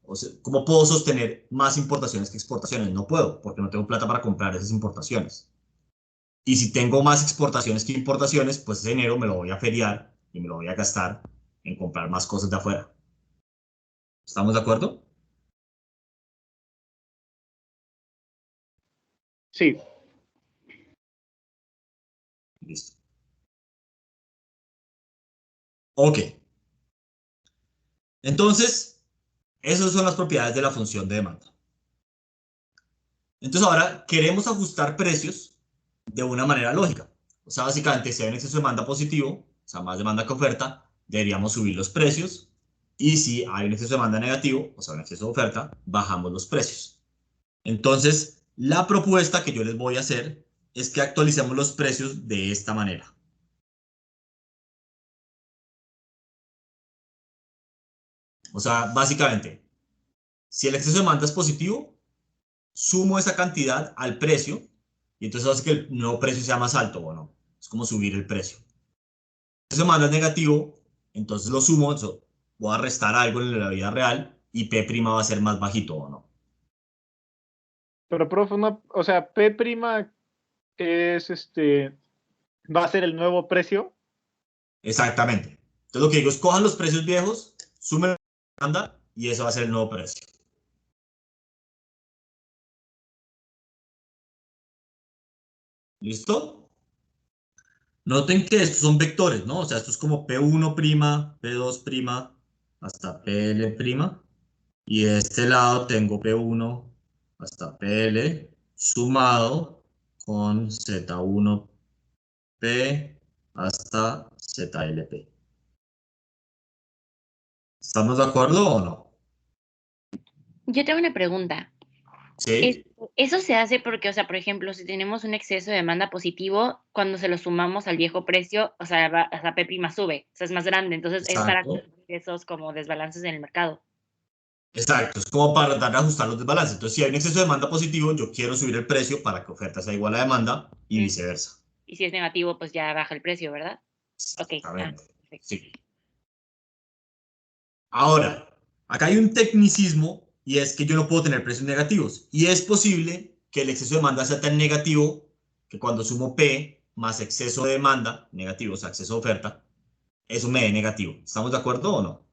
¿cómo puedo sostener más importaciones que exportaciones? No puedo, porque no tengo plata para comprar esas importaciones. Y si tengo más exportaciones que importaciones, pues ese dinero me lo voy a feriar y me lo voy a gastar en comprar más cosas de afuera. ¿Estamos de acuerdo? Sí. Listo. Ok. Entonces, esas son las propiedades de la función de demanda. Entonces ahora queremos ajustar precios de una manera lógica. O sea, básicamente, si hay un exceso de demanda positivo, o sea, más demanda que oferta, deberíamos subir los precios. Y si hay un exceso de demanda negativo, o sea, un exceso de oferta, bajamos los precios. Entonces, la propuesta que yo les voy a hacer es que actualicemos los precios de esta manera. O sea, básicamente, si el exceso de demanda es positivo, sumo esa cantidad al precio y entonces hace que el nuevo precio sea más alto o no. Es como subir el precio. Si el exceso de demanda es negativo, entonces lo sumo, entonces voy a restar algo en la vida real y P' va a ser más bajito o no. Pero, profe, o sea, P' es va a ser el nuevo precio. Exactamente. Entonces lo que digo es cojan los precios viejos, sumen la demanda y eso va a ser el nuevo precio. ¿Listo? Noten que estos son vectores, ¿no? O sea, esto es como P1', P2', hasta PL'. Y de este lado tengo P1 hasta PL sumado con Z1P hasta ZLP. ¿Estamos de acuerdo o no? Yo tengo una pregunta. Sí. Eso se hace porque, o sea, por ejemplo, si tenemos un exceso de demanda positivo, cuando se lo sumamos al viejo precio, o sea, P' sube, o sea, es más grande. Entonces, es para Exacto. esos como desbalances en el mercado. Exacto, es como para tratar de ajustar los desbalances. Entonces, si hay un exceso de demanda positivo, yo quiero subir el precio para que oferta sea igual a demanda y viceversa. Y si es negativo, pues ya baja el precio, ¿verdad? Ok. Exactamente. Perfecto. Sí. Ahora, acá hay un tecnicismo y es que yo no puedo tener precios negativos. Y es posible que el exceso de demanda sea tan negativo que cuando sumo P más exceso de demanda, negativo, o sea, exceso de oferta, eso me dé negativo. ¿Estamos de acuerdo o no?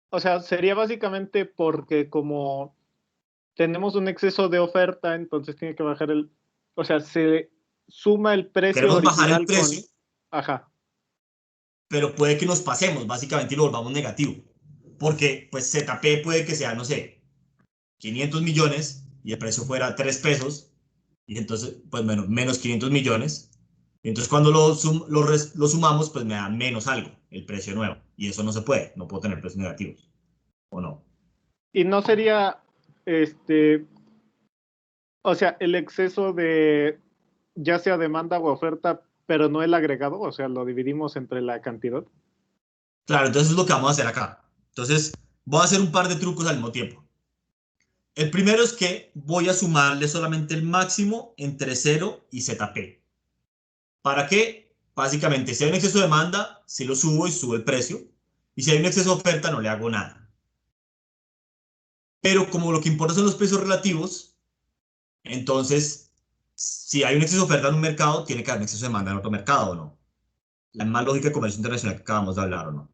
O sea, sería básicamente porque como tenemos un exceso de oferta, entonces tiene que bajar o sea, se suma el precio Queremos bajar el original precio, ajá. pero puede que nos pasemos básicamente y lo volvamos negativo. Porque pues ZP puede que sea, no sé, 500 millones y el precio fuera 3 pesos y entonces pues menos 500 millones. Y entonces cuando lo sumamos pues me da menos algo, el precio nuevo. Y eso no se puede, no puedo tener precios negativos. ¿O no? Y no sería, o sea, el exceso de ya sea demanda o oferta, pero no el agregado, o sea, lo dividimos entre la cantidad. Claro, entonces es lo que vamos a hacer acá. Entonces voy a hacer un par de trucos al mismo tiempo. El primero es que voy a sumarle solamente el máximo entre 0 y ZP. ¿Para qué? Básicamente, si hay un exceso de demanda, si lo subo y subo el precio. Y si hay un exceso de oferta, no le hago nada. Pero como lo que importa son los precios relativos, entonces si hay un exceso de oferta en un mercado, tiene que haber un exceso de demanda en otro mercado, ¿o no? La misma lógica de comercio internacional que acabamos de hablar, ¿o no?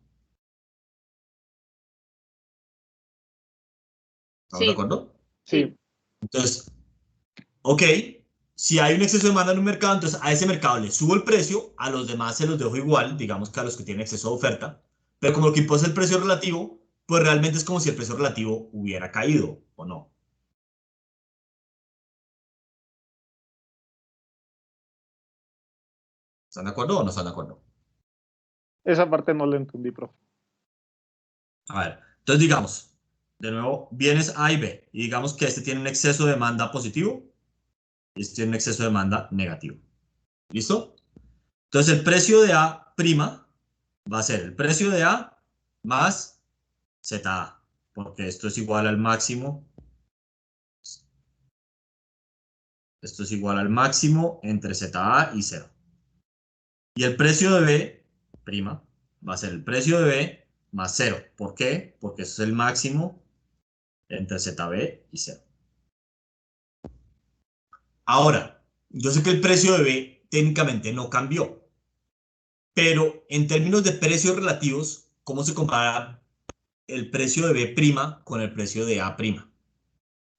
¿Estamos de Sí, acuerdo? Sí, Entonces, ok, si hay un exceso de demanda en un mercado, entonces a ese mercado le subo el precio, a los demás se los dejo igual, digamos que a los que tienen exceso de oferta, pero como lo que impone es el precio relativo, pues realmente es como si el precio relativo hubiera caído, ¿o no? ¿Están de acuerdo o no están de acuerdo? esa parte no la entendí, profe. A ver, entonces digamos, de nuevo, bienes A y B, y digamos que este tiene un exceso de demanda positivo y este tiene un exceso de demanda negativo. ¿Listo? Entonces el precio de A' va a ser el precio de A más ZA, porque esto es igual al máximo. Esto es igual al máximo entre ZA y 0. Y el precio de B' va a ser el precio de B más 0. ¿Por qué? Porque eso es el máximo entre ZB y 0. Ahora, yo sé que el precio de B técnicamente no cambió, pero en términos de precios relativos, ¿cómo se compara el precio de B' con el precio de A'?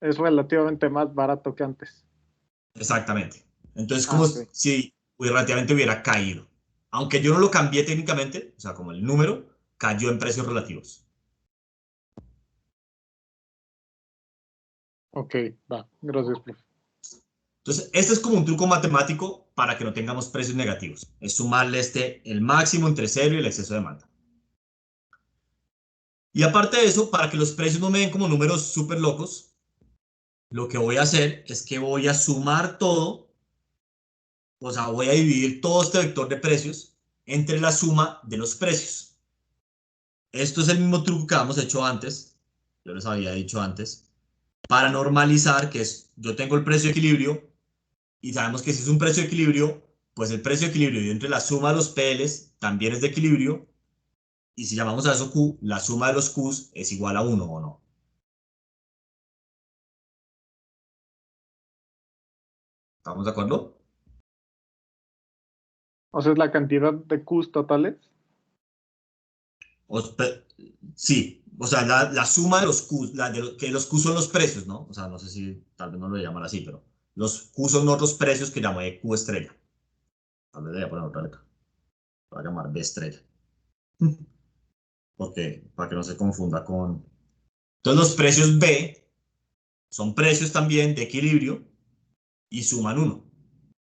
Es relativamente más barato que antes. Exactamente. Entonces, Ah, como ok. si relativamente hubiera caído. Aunque yo no lo cambié técnicamente, o sea, como el número, cayó en precios relativos. Ok, va. Gracias, profe. Entonces, este es como un truco matemático para que no tengamos precios negativos. Es sumarle el máximo entre 0 y el exceso de demanda. Y aparte de eso, para que los precios no me den como números súper locos, lo que voy a hacer es que voy a sumar todo, o sea, voy a dividir todo este vector de precios entre la suma de los precios. Esto es el mismo truco que habíamos hecho antes, yo les había dicho antes, para normalizar que es, yo tengo el precio de equilibrio y sabemos que si es un precio de equilibrio, pues el precio de equilibrio y entre la suma de los PLs también es de equilibrio, y si llamamos a eso Q, la suma de los Qs es igual a 1, ¿o no? ¿Estamos de acuerdo? O sea, es la cantidad de Qs totales. O, sí, o sea, la suma de los Qs, que los Qs son los precios, ¿no? O sea, no sé si tal vez no lo llaman así, pero los Qs son otros precios que llamé Q estrella. Tal vez le voy a poner otra letra. Lo voy a llamar B estrella. Porque, para que no se confunda con... Entonces los precios B son precios también de equilibrio y suman 1.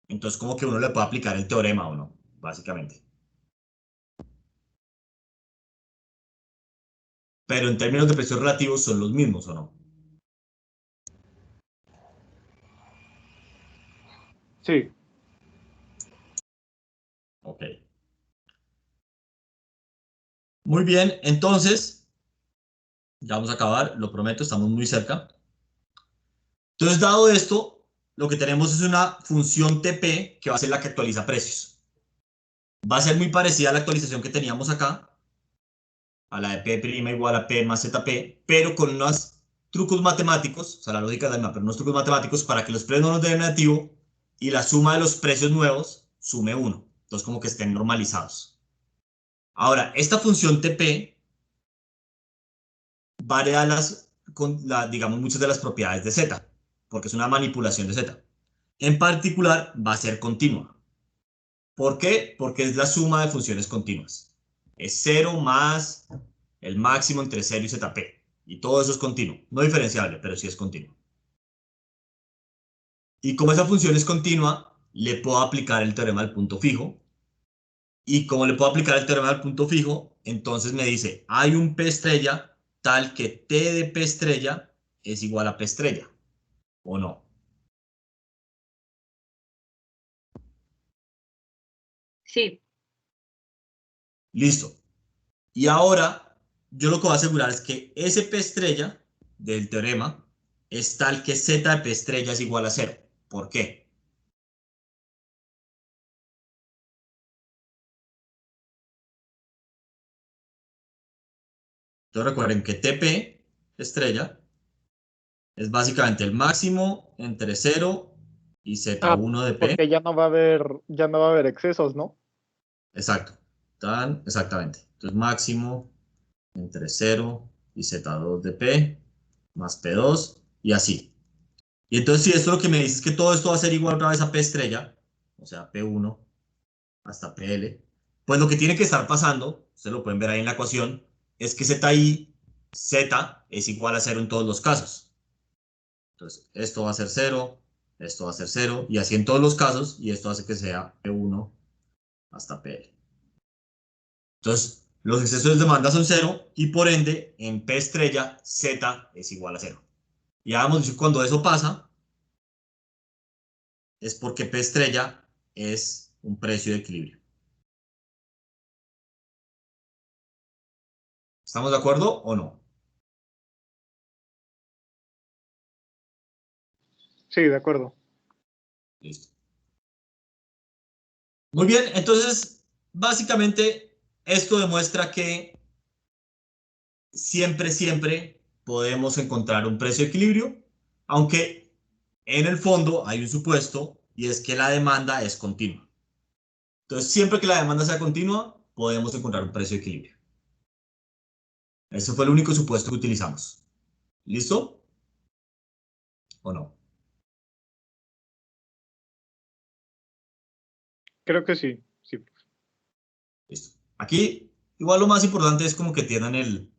Entonces como que uno le puede aplicar el teorema o no, básicamente. Pero en términos de precios relativos son los mismos o no. Sí. Ok. Muy bien, entonces, ya vamos a acabar, lo prometo, estamos muy cerca. Entonces, dado esto, lo que tenemos es una función TP que va a ser la que actualiza precios. Va a ser muy parecida a la actualización que teníamos acá, a la de P' igual a P más ZP, pero con unos trucos matemáticos, o sea, la lógica es la misma, pero unos trucos matemáticos para que los precios no nos den negativo y la suma de los precios nuevos sume 1. Entonces, como que estén normalizados. Ahora, esta función TP varía digamos, muchas de las propiedades de Z, porque es una manipulación de Z. En particular, va a ser continua. ¿Por qué? Porque es la suma de funciones continuas. Es 0 más el máximo entre 0 y ZP. Y todo eso es continuo. No diferenciable, pero sí es continuo. Y como esa función es continua, le puedo aplicar el teorema del punto fijo. Y como le puedo aplicar el teorema del punto fijo, entonces me dice, hay un P estrella tal que T de P estrella es igual a P estrella. ¿O no? sí, Listo. Y ahora, yo lo que voy a asegurar es que ese P estrella del teorema es tal que Z de P estrella es igual a 0. ¿Por qué? Entonces recuerden que TP estrella es básicamente el máximo entre 0 y Z1 de P. Porque ya no va a haber excesos, ¿no? Exacto. Exactamente. Entonces máximo entre 0 y Z2 de P más P2 y así. Y entonces si esto lo que me dice es que todo esto va a ser igual otra vez a P estrella, o sea, P1 hasta PL, pues lo que tiene que estar pasando, ustedes lo pueden ver ahí en la ecuación, es que ZI, Z es igual a 0 en todos los casos. Entonces, esto va a ser 0, esto va a ser 0, y así en todos los casos, y esto hace que sea P1 hasta PL. Entonces, los excesos de demanda son 0, y por ende, en P estrella, Z es igual a 0. Y ya vamos a decir, cuando eso pasa, es porque P estrella es un precio de equilibrio. ¿Estamos de acuerdo o no? Sí, de acuerdo. Listo. Muy bien, entonces, básicamente, esto demuestra que siempre podemos encontrar un precio de equilibrio, aunque en el fondo hay un supuesto y es que la demanda es continua. Entonces, siempre que la demanda sea continua, podemos encontrar un precio de equilibrio. Ese fue el único supuesto que utilizamos. ¿Listo? ¿O no? Creo que sí. Sí. Listo. Aquí, igual lo más importante es como que tienen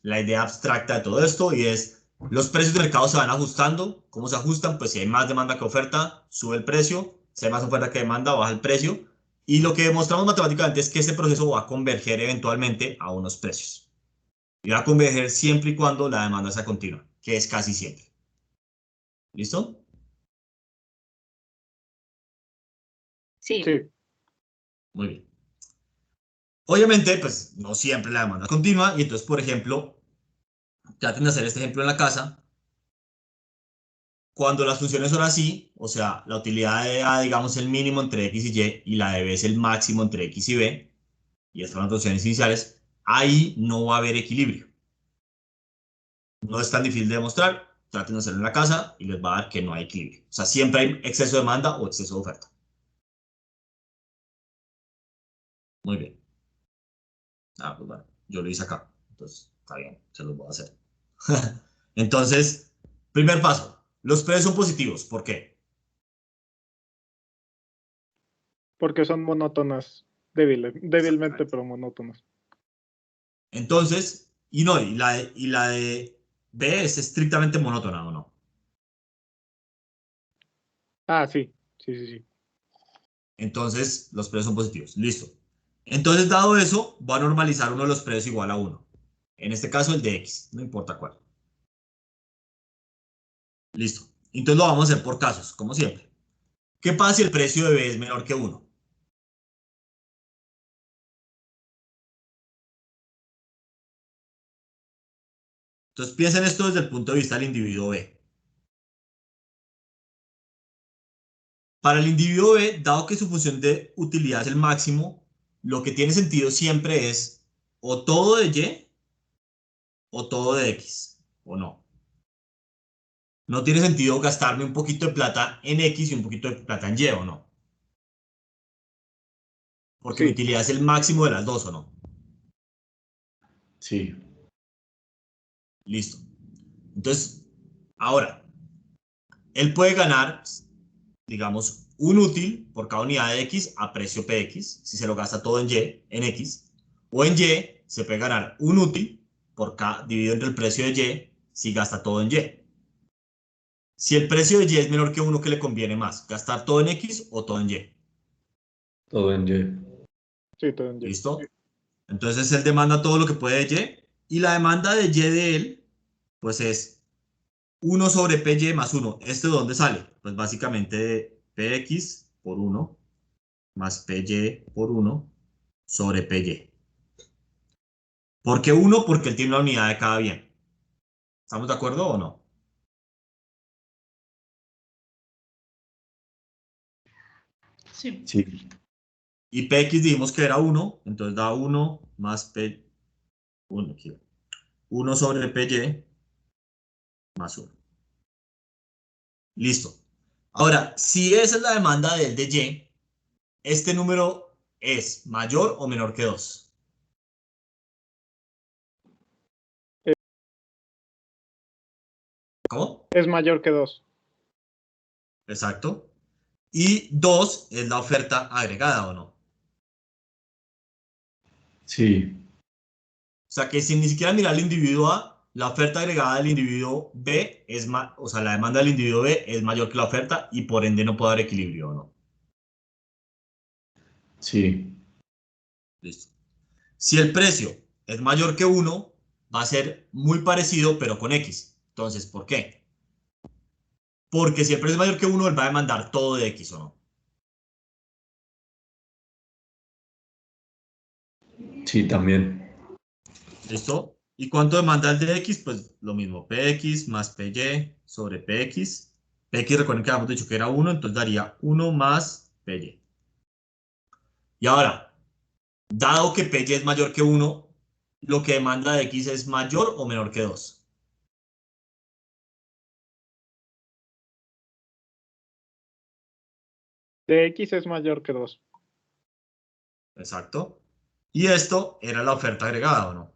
la idea abstracta de todo esto y es los precios de mercado se van ajustando. ¿Cómo se ajustan? Pues si hay más demanda que oferta, sube el precio. Si hay más oferta que demanda, baja el precio. Y lo que demostramos matemáticamente es que ese proceso va a converger eventualmente a unos precios. Y va a converger siempre y cuando la demanda sea continua, que es casi siempre. ¿Listo? Sí. Sí. Muy bien. Obviamente, pues no siempre la demanda es continua y entonces, por ejemplo, traten de hacer este ejemplo en la casa. Cuando las funciones son así, o sea, la utilidad de A, digamos, el mínimo entre X y la de B es el máximo entre X y B, y estas son las funciones iniciales, ahí no va a haber equilibrio. No es tan difícil de demostrar, traten de hacerlo en la casa y les va a dar que no hay equilibrio. O sea, siempre hay exceso de demanda o exceso de oferta. Muy bien. Pues bueno, yo lo hice acá, entonces está bien, se los voy a hacer. Entonces, primer paso, los precios son positivos, ¿por qué? Porque son monótonas. Débilmente, Exactamente. pero monótonas. Entonces, y la de B es estrictamente monótona, ¿o no? Ah, sí. Sí. Entonces, los precios son positivos. Listo. Entonces, dado eso, va a normalizar uno de los precios igual a 1. En este caso, el de X, no importa cuál. Listo. Entonces, lo vamos a hacer por casos, como siempre. ¿Qué pasa si el precio de B es menor que 1? Entonces, piensen esto desde el punto de vista del individuo B. Para el individuo B, dado que su función de utilidad es el máximo, lo que tiene sentido siempre es o todo de Y o todo de X, o no. No tiene sentido gastarme un poquito de plata en X y un poquito de plata en Y, ¿o no? Porque mi Sí. utilidad es el máximo de las dos, ¿o no? Sí. Listo. Entonces, ahora, él puede ganar, digamos, un útil por cada unidad de X a precio PX, si se lo gasta todo en Y, en X, o en Y se puede ganar un útil por cada, dividido entre el precio de Y, si gasta todo en Y. Si el precio de Y es menor que 1, ¿qué le conviene más? ¿Gastar todo en X o todo en Y? Todo en Y. Sí, todo en Y. ¿Listo? Entonces él demanda todo lo que puede de Y, y la demanda de Y de él, pues es 1 sobre PY más 1. ¿Este de dónde sale? Pues básicamente de PX por 1 más PY por 1 sobre PY. ¿Por qué 1? Porque él tiene una unidad de cada bien. ¿Estamos de acuerdo o no? Sí. Sí. Y PX dijimos que era 1, entonces da 1 más P, 1 sobre PY más 1. Listo. Ahora, si esa es la demanda del de Y, ¿este número es mayor o menor que 2? ¿Cómo? Es mayor que 2. Exacto. Y 2 es la oferta agregada, ¿o no? Sí, O sea que sin ni siquiera mirar el individuo A, la oferta agregada del individuo B es más, o sea, la demanda del individuo B es mayor que la oferta y por ende no puede haber equilibrio, ¿o no? sí, Listo. Si el precio es mayor que 1, va a ser muy parecido, pero con X. Entonces, ¿por qué? Porque si el precio es mayor que 1, él va a demandar todo de X, ¿o no? sí, también. ¿Listo? ¿Y cuánto demanda el de X? Pues lo mismo, PX más PY sobre PX. PX, recuerden que habíamos dicho que era 1, entonces daría 1 más PY. Y ahora, dado que PY es mayor que 1, lo que demanda de X es mayor o menor que 2. De X es mayor que 2. Exacto. Y esto era la oferta agregada, ¿o no?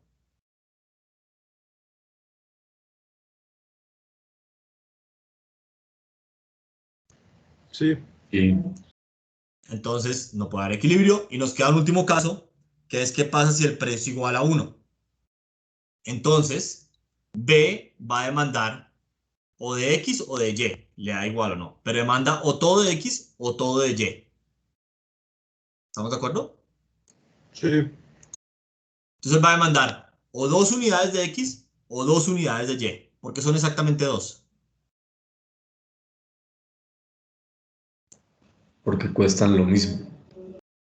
Sí. Sí, Entonces no puede haber equilibrio y nos queda un último caso, que es qué pasa si el precio igual a 1. Entonces, B va a demandar o de X o de Y, le da igual o no, pero demanda o todo de X o todo de Y. ¿Estamos de acuerdo? Sí. Entonces va a demandar o 2 unidades de X o 2 unidades de Y, porque son exactamente 2. porque cuestan lo mismo.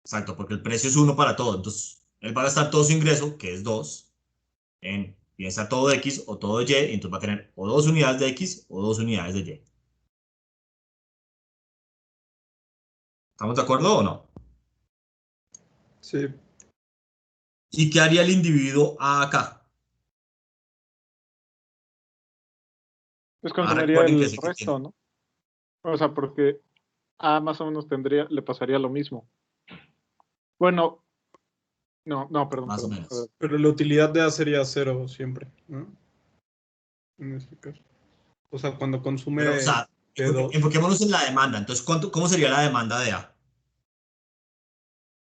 Exacto, porque el precio es 1 para todo. Entonces, él va a gastar todo su ingreso, que es 2, en piensa todo de X o todo de Y, y entonces va a tener o 2 unidades de X o 2 unidades de Y. ¿Estamos de acuerdo o no? Sí. ¿Y qué haría el individuo A acá? Pues Ah, consumiría recuerden que el es el que resto, tiene. ¿no? O sea, porque A más o menos le pasaría lo mismo. Bueno, no, perdón, Más o perdón. menos. Pero la utilidad de A sería 0 siempre, ¿no? En este caso. O sea, cuando Pero, o consume sea, P2. enfoquémonos en la demanda. Entonces, ¿cómo sería la demanda de A?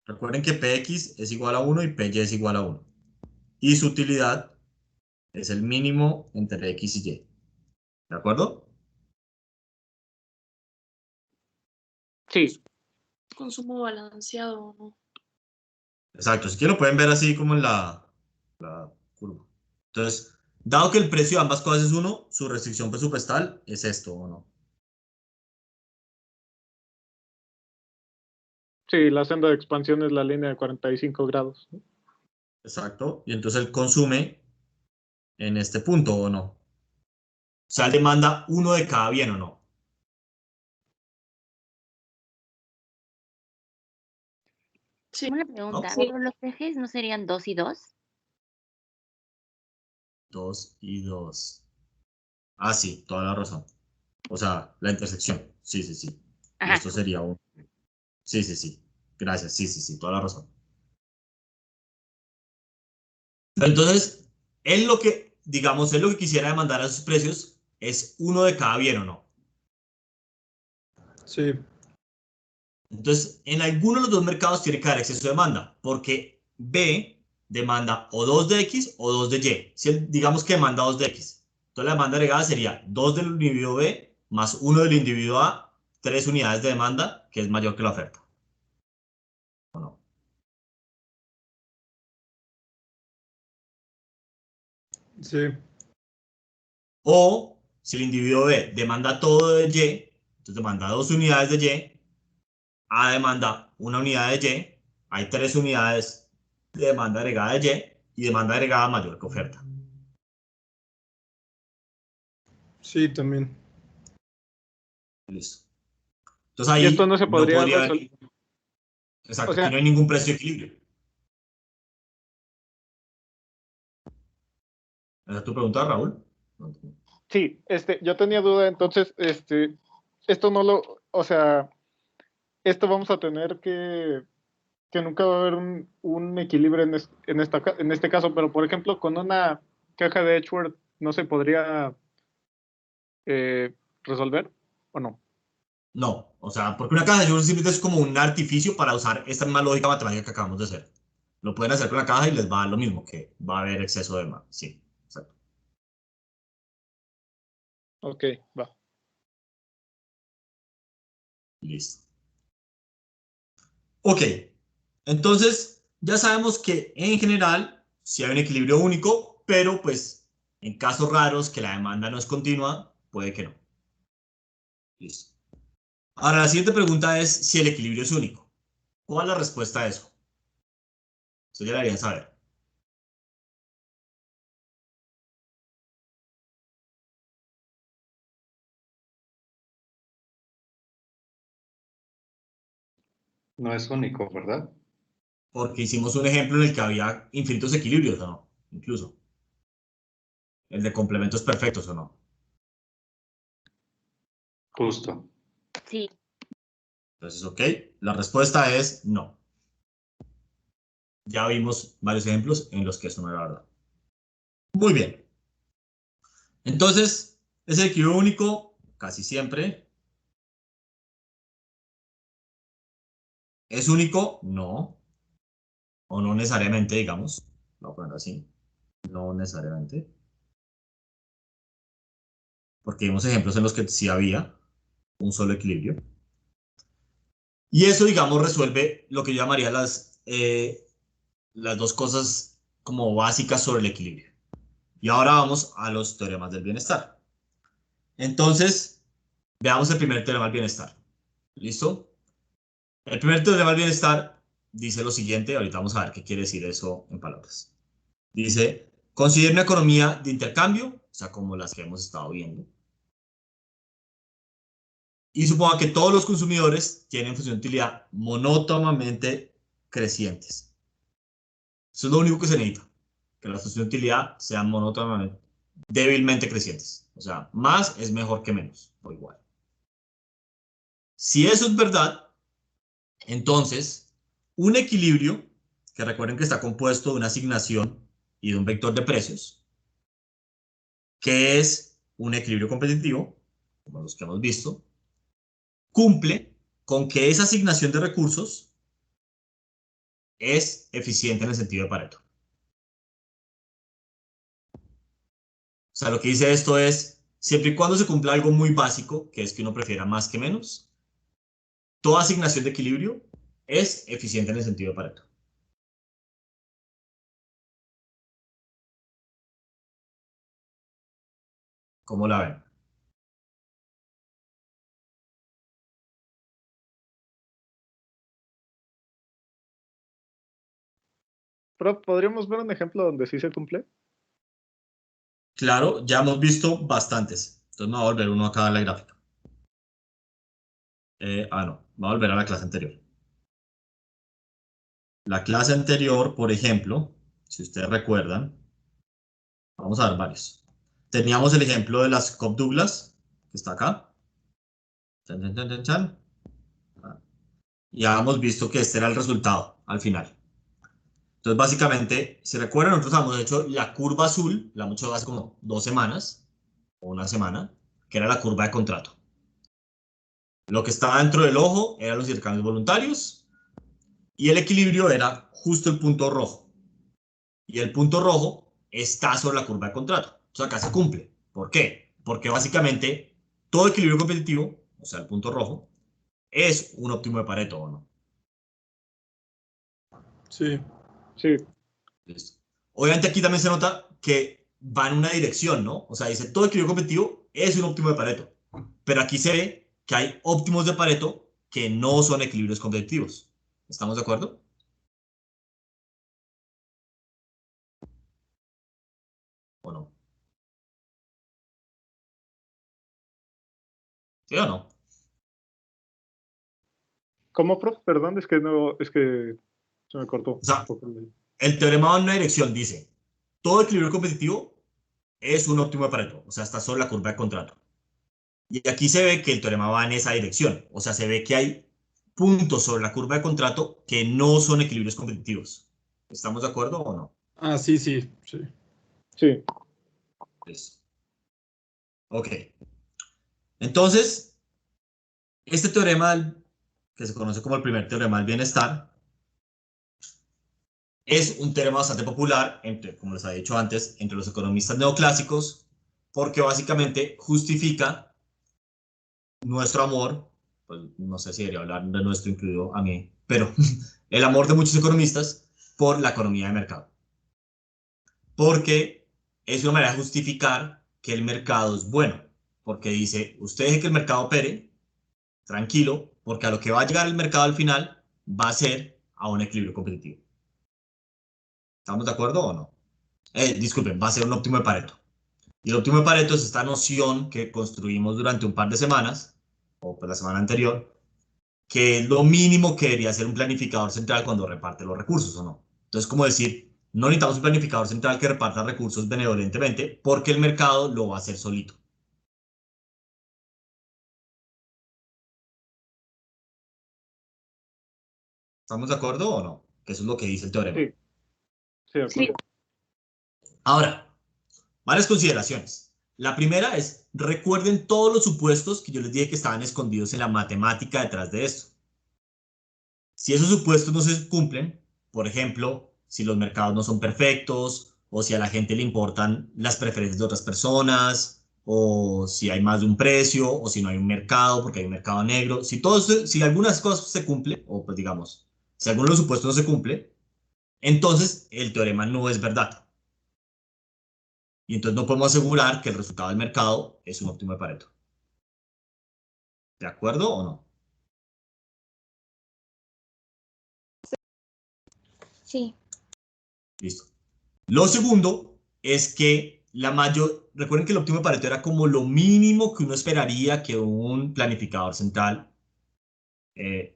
Recuerden que Px es igual a 1 y Py es igual a 1. Y su utilidad es el mínimo entre X y Y. ¿De acuerdo? Sí. Consumo balanceado, ¿no? Exacto. Si quieren lo pueden ver así como en la curva. Entonces, dado que el precio de ambas cosas es 1, su restricción presupuestal es esto, ¿o no? Sí, la senda de expansión es la línea de 45 grados. Exacto. Y entonces él consume en este punto, ¿o no? O sea, él demanda uno de cada bien, ¿o no? Sí. Una pregunta, ¿No? ¿pero los ejes no serían 2 y 2? 2 y 2. Ah, sí, toda la razón. O sea, la intersección. Sí, sí, sí. Y Ajá. esto sería un... Sí, sí, sí. Gracias. Sí, sí, sí, toda la razón. Pero entonces, digamos, él lo que quisiera demandar a sus precios es uno de cada bien, ¿o no? Sí. Entonces, en alguno de los dos mercados tiene que haber exceso de demanda, porque B demanda o 2 de X o 2 de Y. Si digamos que demanda 2 de X, entonces la demanda agregada sería 2 del individuo B más 1 del individuo A, 3 unidades de demanda, que es mayor que la oferta. ¿O no? Sí. O si el individuo B demanda todo de Y, entonces demanda 2 unidades de Y, A demanda una unidad de Y, hay 3 unidades de demanda agregada de Y y demanda agregada mayor que oferta. Sí, también. Listo. Entonces Y esto ahí no se no podría podría haber, resolver. O exacto, aquí no sea, hay ningún precio de equilibrio. ¿Esa es tu pregunta, Raúl? sí, yo tenía duda, entonces, esto no lo, o sea, esto vamos a tener que nunca va a haber un equilibrio en este caso, pero por ejemplo, con una caja de Edgeworth no se podría resolver, ¿o no? No, o sea, porque una caja de Edgeworth simplemente es como un artificio para usar esta misma lógica matemática que acabamos de hacer. Lo pueden hacer con la caja y les va a dar lo mismo, que va a haber exceso de más. Sí, exacto. Ok, va. Listo. Ok, entonces ya sabemos que en general sí hay un equilibrio único, pero pues en casos raros que la demanda no es continua, puede que no. Listo. Ahora la siguiente pregunta es si el equilibrio es único. ¿Cuál es la respuesta a eso? Eso ya la deberían saber. No es único, ¿verdad? Porque hicimos un ejemplo en el que había infinitos equilibrios, ¿o no? Incluso. El de complementos perfectos, ¿o no? Justo. Sí. Entonces, ok, la respuesta es no. Ya vimos varios ejemplos en los que eso no era verdad. Muy bien. Entonces, ¿es el equilibrio único? Casi siempre. ¿Es único? No. O no necesariamente, digamos. Lo voy a poner así. No necesariamente. Porque vimos ejemplos en los que sí había un solo equilibrio. Y eso, digamos, resuelve lo que yo llamaría las dos cosas como básicas sobre el equilibrio. Y ahora vamos a los teoremas del bienestar. Entonces, veamos el primer teorema del bienestar. ¿Listo? El primer teorema del bienestar dice lo siguiente, ahorita vamos a ver qué quiere decir eso en palabras. Dice, considera una economía de intercambio, o sea, como las que hemos estado viendo, y suponga que todos los consumidores tienen función de utilidad monótonamente crecientes. Eso es lo único que se necesita, que las funciones de utilidad sean monótonamente, débilmente crecientes. O sea, más es mejor que menos, o igual. Si eso es verdad, entonces, un equilibrio, que recuerden que está compuesto de una asignación y de un vector de precios, que es un equilibrio competitivo, como los que hemos visto, cumple con que esa asignación de recursos es eficiente en el sentido de Pareto. O sea, lo que dice esto es, siempre y cuando se cumpla algo muy básico, que es que uno prefiera más que menos, toda asignación de equilibrio es eficiente en el sentido de Pareto. ¿Cómo la ven? Pero ¿podríamos ver un ejemplo donde sí se cumple? Claro, ya hemos visto bastantes. Entonces me voy a volver uno acá a la gráfica. No, me voy a volver a la clase anterior. La clase anterior, por ejemplo, si ustedes recuerdan, vamos a ver varios. Teníamos el ejemplo de las Cobb Douglas, que está acá. Chan, chan, chan, chan, chan. Ya hemos visto que este era el resultado al final. Entonces, básicamente, si recuerdan, nosotros hemos hecho la curva azul, la hemos hecho hace como 2 semanas, o una semana, que era la curva de contrato. Lo que estaba dentro del ojo eran los intercambios voluntarios y el equilibrio era justo el punto rojo. Y el punto rojo está sobre la curva de contrato. O sea, acá se cumple. ¿Por qué? Porque básicamente todo equilibrio competitivo, o sea, el punto rojo, es un óptimo de Pareto, ¿o no? Sí. Sí. Listo. Obviamente aquí también se nota que va en una dirección, ¿no? O sea, dice todo equilibrio competitivo es un óptimo de Pareto. Pero aquí se ve que hay óptimos de Pareto que no son equilibrios competitivos. ¿Estamos de acuerdo? ¿O no? ¿Sí o no? ¿Cómo, prof? Perdón, es que no, es que se me cortó O sea, un poco. el teorema va en una dirección, dice, todo equilibrio competitivo es un óptimo de Pareto, o sea, está sobre la curva de contrato. Y aquí se ve que el teorema va en esa dirección. O sea, se ve que hay puntos sobre la curva de contrato que no son equilibrios competitivos. ¿Estamos de acuerdo o no? Ah, sí, sí, sí. Sí. Listo. Ok. Entonces, este teorema, que se conoce como el primer teorema del bienestar, es un teorema bastante popular, entre, como les había dicho antes, entre los economistas neoclásicos, porque básicamente justifica nuestro amor, pues no sé si debería hablar de nuestro incluido a mí, pero el amor de muchos economistas por la economía de mercado. Porque es una manera de justificar que el mercado es bueno, porque dice, usted deje que el mercado opere, tranquilo, porque a lo que va a llegar el mercado al final va a ser a un equilibrio competitivo. ¿Estamos de acuerdo o no? Disculpen, va a ser un óptimo de Pareto. Y el óptimo de Pareto es esta noción que construimos durante un par de semanas, o pues la semana anterior, que es lo mínimo que debería hacer un planificador central cuando reparte los recursos, ¿o no? Entonces, como decir, no necesitamos un planificador central que reparta recursos benevolentemente, porque el mercado lo va a hacer solito. ¿Estamos de acuerdo o no? Que eso es lo que dice el teorema. Sí. Sí, de Sí. acuerdo. Ahora, varias consideraciones. La primera es, recuerden todos los supuestos que yo les dije que estaban escondidos en la matemática detrás de esto. Si esos supuestos no se cumplen, por ejemplo, si los mercados no son perfectos, o si a la gente le importan las preferencias de otras personas, o si hay más de un precio, o si no hay un mercado porque hay un mercado negro, si algunas cosas se cumplen, o pues digamos, si alguno de los supuestos no se cumple, entonces el teorema no es verdad. Y entonces no podemos asegurar que el resultado del mercado es un óptimo de Pareto. ¿De acuerdo o no? Sí. Listo. Lo segundo es que recuerden que el óptimo de Pareto era como lo mínimo que uno esperaría que un planificador central,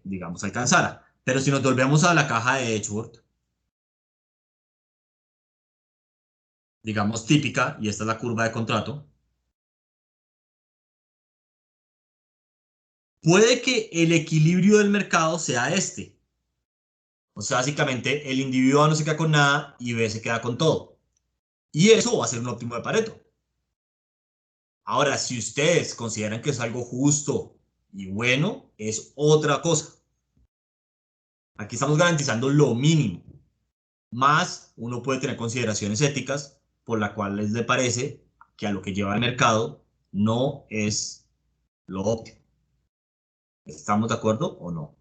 digamos, alcanzara. Pero si nos volvemos a la caja de Edgeworth, digamos típica, y esta es la curva de contrato, puede que el equilibrio del mercado sea este. O sea, básicamente el individuo A no se queda con nada y B se queda con todo. Y eso va a ser un óptimo de Pareto. Ahora, si ustedes consideran que es algo justo y bueno, es otra cosa. Aquí estamos garantizando lo mínimo. Más uno puede tener consideraciones éticas por las cuales le parece que a lo que lleva el mercado no es lo óptimo. ¿Estamos de acuerdo o no?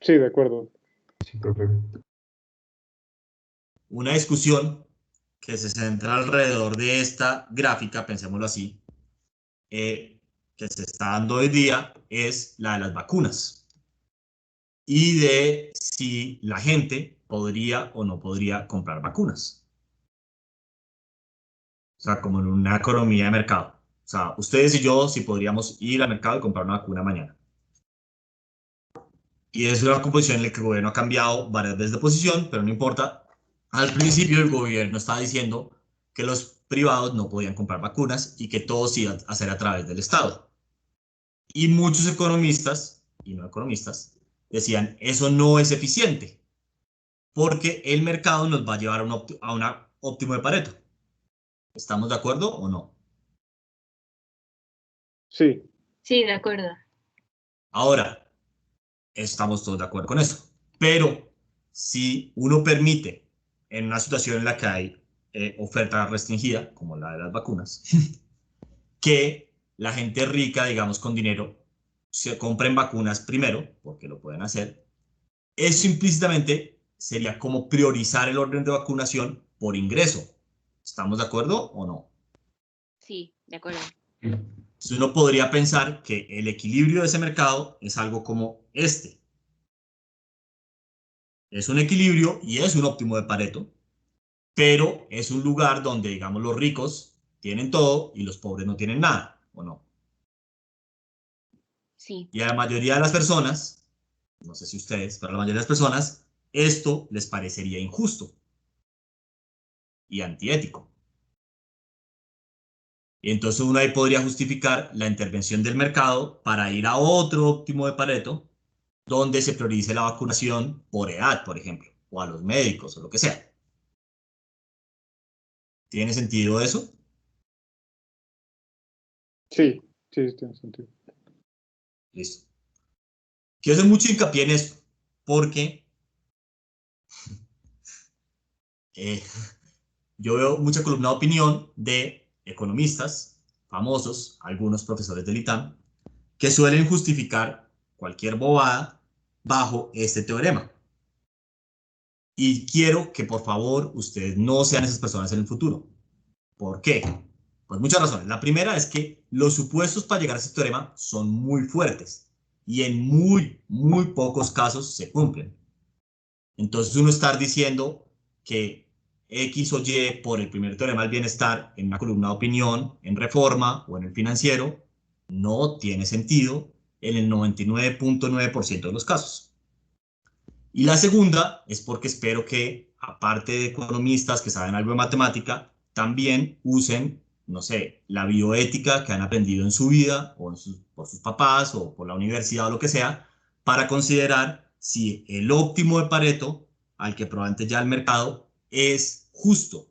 Sí, de acuerdo. Sí, perfecto. Una discusión que se centra alrededor de esta gráfica, pensémoslo así, que se está dando hoy día, es la de las vacunas y de si la gente podría o no podría comprar vacunas. O sea, como en una economía de mercado. O sea, ustedes y yo si podríamos ir al mercado y comprar una vacuna mañana. Y es una composición en la que el gobierno ha cambiado varias veces de posición, pero no importa. Al principio el gobierno estaba diciendo que los privados no podían comprar vacunas y que todo se iba a hacer a través del Estado. Y muchos economistas, y no economistas, decían, eso no es eficiente, porque el mercado nos va a llevar a una óptimo de Pareto. ¿Estamos de acuerdo o no? Sí. Sí, de acuerdo. Ahora, estamos todos de acuerdo con eso. Pero si uno permite, en una situación en la que hay oferta restringida, como la de las vacunas, que la gente rica, digamos, con dinero, se compren vacunas primero, porque lo pueden hacer, eso implícitamente sería como priorizar el orden de vacunación por ingreso. ¿Estamos de acuerdo o no? Sí, de acuerdo. Entonces uno podría pensar que el equilibrio de ese mercado es algo como este. Es un equilibrio y es un óptimo de Pareto, pero es un lugar donde, digamos, los ricos tienen todo y los pobres no tienen nada, ¿o no? Sí. Y a la mayoría de las personas, no sé si ustedes, pero a la mayoría de las personas, esto les parecería injusto y antiético. Y entonces uno ahí podría justificar la intervención del mercado para ir a otro óptimo de Pareto, donde se priorice la vacunación por edad, por ejemplo, o a los médicos, o lo que sea. ¿Tiene sentido eso? Sí, sí, tiene sentido. Listo. Quiero hacer mucho hincapié en esto, porque yo veo mucha columna de opinión de economistas famosos, algunos profesores del ITAM, que suelen justificar cualquier bobada bajo este teorema. Y quiero que por favor ustedes no sean esas personas en el futuro. ¿Por qué? Pues muchas razones. La primera es que los supuestos para llegar a ese teorema son muy fuertes y en muy pocos casos se cumplen. Entonces uno estar diciendo que X o Y por el primer teorema del bienestar en una columna de opinión, en Reforma o en el Financiero, no tiene sentido en el 99.9% de los casos. Y la segunda es porque espero que, aparte de economistas que saben algo de matemática, también usen, no sé, la bioética que han aprendido en su vida, o por sus papás, o por la universidad, o lo que sea, para considerar si el óptimo de Pareto, al que probablemente ya el mercado, es justo.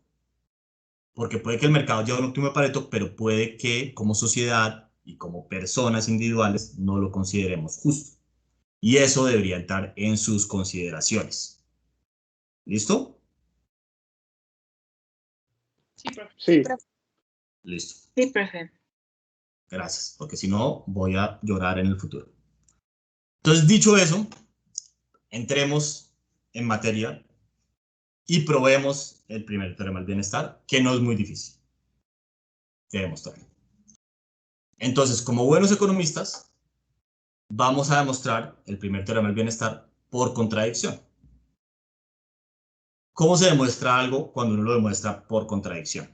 Porque puede que el mercado lleve un óptimo de Pareto, pero puede que como sociedad y como personas individuales no lo consideremos justo. Y eso debería estar en sus consideraciones. ¿Listo? Sí, profe. Sí, Listo. Sí, profe. Gracias, porque si no voy a llorar en el futuro. Entonces, dicho eso, entremos en materia y probemos el primer teorema del bienestar, que no es muy difícil de demostrar. Entonces, como buenos economistas, vamos a demostrar el primer teorema del bienestar por contradicción. ¿Cómo se demuestra algo cuando uno lo demuestra por contradicción?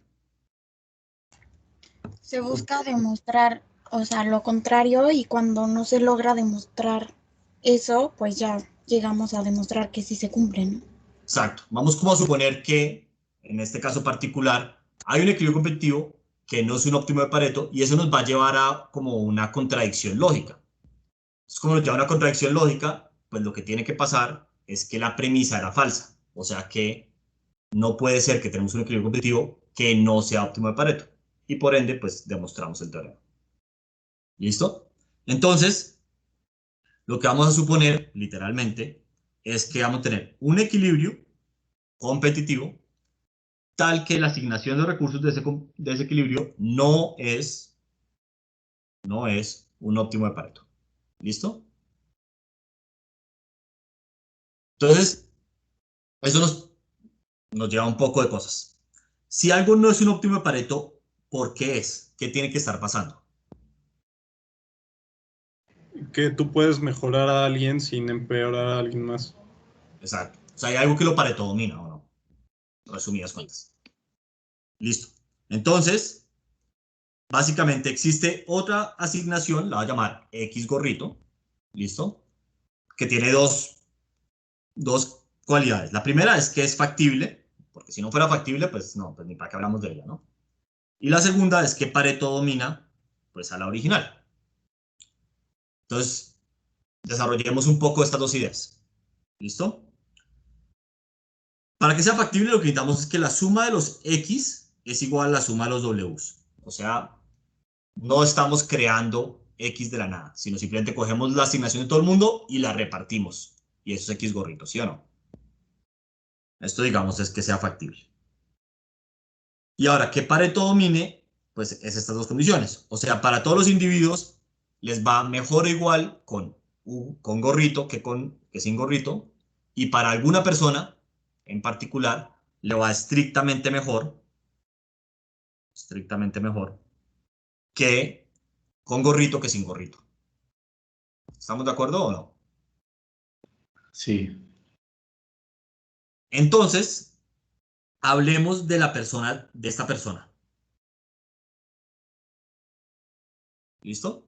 Se busca demostrar, o sea, lo contrario, y cuando no se logra demostrar eso, pues ya llegamos a demostrar que sí se cumple, ¿no? Exacto. Vamos como a suponer que, en este caso particular, hay un equilibrio competitivo que no es un óptimo de Pareto y eso nos va a llevar a como una contradicción lógica. Entonces, como nos lleva a una contradicción lógica, pues lo que tiene que pasar es que la premisa era falsa. O sea que no puede ser que tenemos un equilibrio competitivo que no sea óptimo de Pareto. Y por ende, pues demostramos el teorema. ¿Listo? Entonces, lo que vamos a suponer, literalmente, es que vamos a tener un equilibrio competitivo tal que la asignación de recursos de ese equilibrio no es un óptimo de Pareto. ¿Listo? Entonces, eso nos lleva a un poco de cosas. Si algo no es un óptimo de Pareto, ¿por qué es? ¿Qué tiene que estar pasando? Que tú puedes mejorar a alguien sin empeorar a alguien más. Exacto. O sea, hay algo que lo Pareto domina, ¿o no? Resumidas cuentas. Listo. Entonces, básicamente existe otra asignación, la voy a llamar X gorrito, ¿listo? Que tiene dos cualidades. La primera es que es factible, porque si no fuera factible, pues no, pues ni para qué hablamos de ella, ¿no? Y la segunda es que Pareto domina, pues, a la original. Entonces, desarrollemos un poco estas dos ideas. ¿Listo? Para que sea factible, lo que necesitamos es que la suma de los X es igual a la suma de los Ws. O sea, no estamos creando X de la nada, sino simplemente cogemos la asignación de todo el mundo y la repartimos. Y eso es X gorrito, ¿sí o no? Esto, digamos, es que sea factible. Y ahora, que Pareto domine, pues es estas dos condiciones. O sea, para todos los individuos les va mejor o igual con gorrito que sin gorrito. Y para alguna persona en particular le va estrictamente mejor que con gorrito que sin gorrito. ¿Estamos de acuerdo o no? Sí. Entonces, hablemos de la persona, de esta persona. ¿Listo?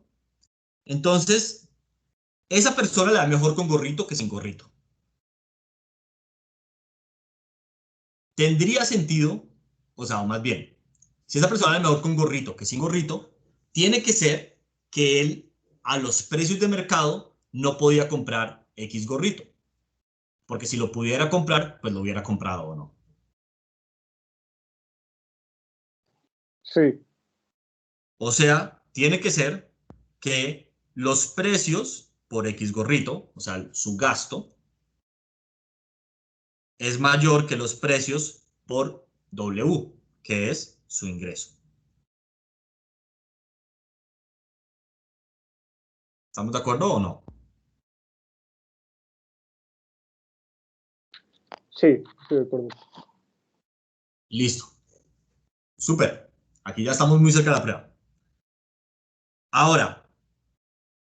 Entonces, esa persona le da mejor con gorrito que sin gorrito. ¿Tendría sentido? O sea, o más bien, Si esa persona es mejor con gorrito que sin gorrito, tiene que ser que él a los precios de mercado no podía comprar X gorrito. Porque si lo pudiera comprar, pues lo hubiera comprado o no. Sí. O sea, tiene que ser que los precios por X gorrito, o sea, su gasto, es mayor que los precios por W, que es su ingreso. ¿Estamos de acuerdo o no? Sí, estoy de acuerdo. Listo. Súper. Aquí ya estamos muy cerca de la prueba. Ahora,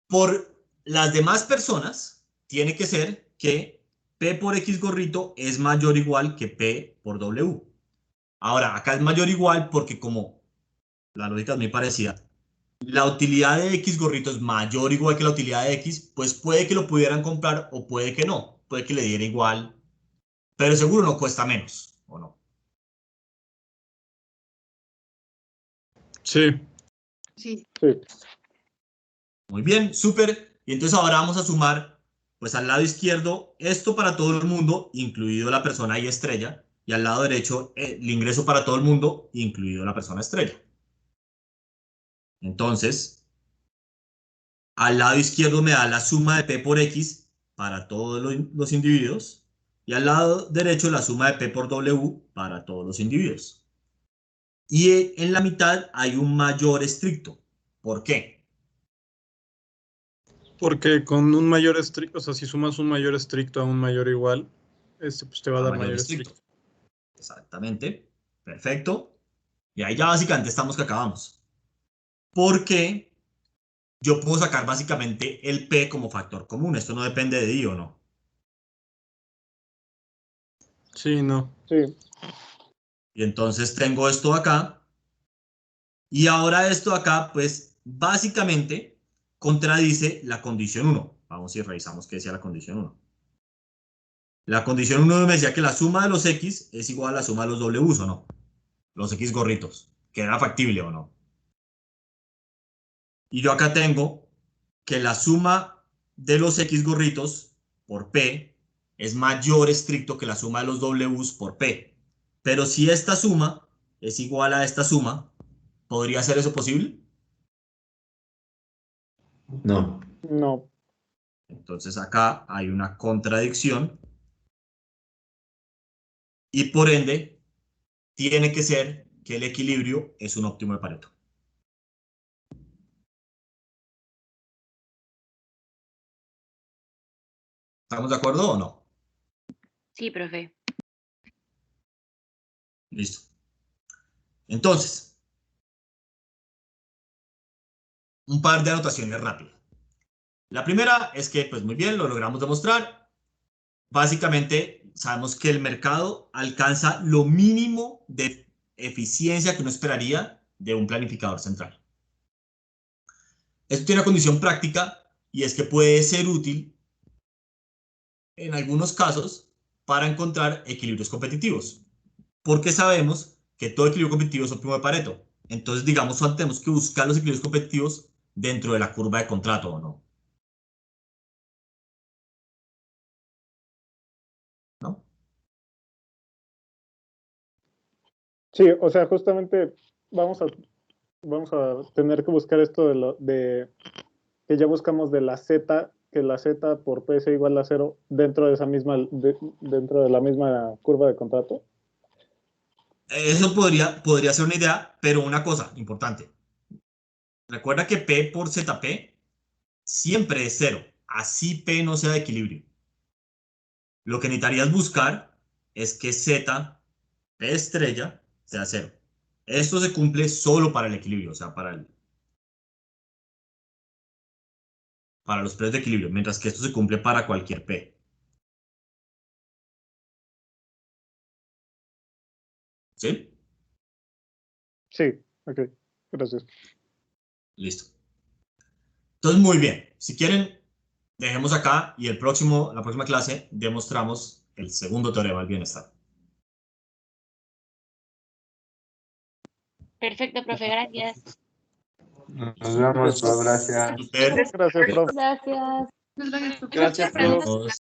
por las demás personas, tiene que ser que P por X gorrito es mayor o igual que P por W. Ahora, acá es mayor o igual porque como la lógica es muy parecida, la utilidad de X gorrito es mayor o igual que la utilidad de X, pues puede que lo pudieran comprar o puede que no. Puede que le diera igual, pero seguro no cuesta menos, ¿o no? Sí. Sí. Sí. Muy bien, súper. Y entonces ahora vamos a sumar, pues al lado izquierdo, esto para todo el mundo, incluido la persona y estrella, y al lado derecho, el ingreso para todo el mundo, incluido la persona estrella. Entonces, al lado izquierdo me da la suma de P por X para todos los individuos, y al lado derecho la suma de P por W para todos los individuos. Y en la mitad hay un mayor estricto. ¿Por qué? Porque con un mayor estricto, o sea, si sumas un mayor estricto a un mayor igual, pues te va a dar Mayor mayor estricto. estricto. Exactamente. Perfecto. Y ahí ya básicamente estamos que acabamos. Porque yo puedo sacar básicamente el P como factor común. Esto no depende de I o no. Sí, no. Sí. Y entonces tengo esto acá. Y ahora esto acá, pues básicamente contradice la condición 1. Vamos y revisamos qué decía la condición 1. La condición 1 me decía que la suma de los X es igual a la suma de los W, ¿o no? Los X gorritos. Que era factible o no. Y yo acá tengo que la suma de los X gorritos por P es mayor estricto que la suma de los Ws por P. Pero si esta suma es igual a esta suma, ¿podría ser eso posible? No. No. Entonces acá hay una contradicción y por ende tiene que ser que el equilibrio es un óptimo de Pareto. ¿Estamos de acuerdo o no? Sí, profe. Listo. Entonces, un par de anotaciones rápidas. La primera es que, pues muy bien, lo logramos demostrar. Básicamente, sabemos que el mercado alcanza lo mínimo de eficiencia que uno esperaría de un planificador central. Esto tiene una condición práctica y es que puede ser útil en algunos casos para encontrar equilibrios competitivos, porque sabemos que todo equilibrio competitivo es óptimo de Pareto. Entonces, digamos, solo tenemos que buscar los equilibrios competitivos dentro de la curva de contrato, ¿o no? ¿No? Sí, o sea, justamente vamos a tener que buscar esto de que ya buscamos de la Z, que la Z por P sea igual a 0 dentro de esa misma, dentro de la misma curva de contrato. Eso podría ser una idea, pero una cosa importante. Recuerda que P por ZP siempre es 0, así P no sea de equilibrio. Lo que necesitarías buscar es que Z, P estrella, sea 0. Esto se cumple solo para el equilibrio, o sea, para los precios de equilibrio, mientras que esto se cumple para cualquier P. ¿Sí? Sí, ok, gracias. Listo. Entonces, muy bien. Si quieren, dejemos acá y la próxima clase demostramos el segundo teorema del bienestar. Perfecto, profe, gracias. Nos vemos, profe, gracias. Super. Gracias, profe. Gracias. Muchas gracias, profe. Gracias, profe. Nos vemos.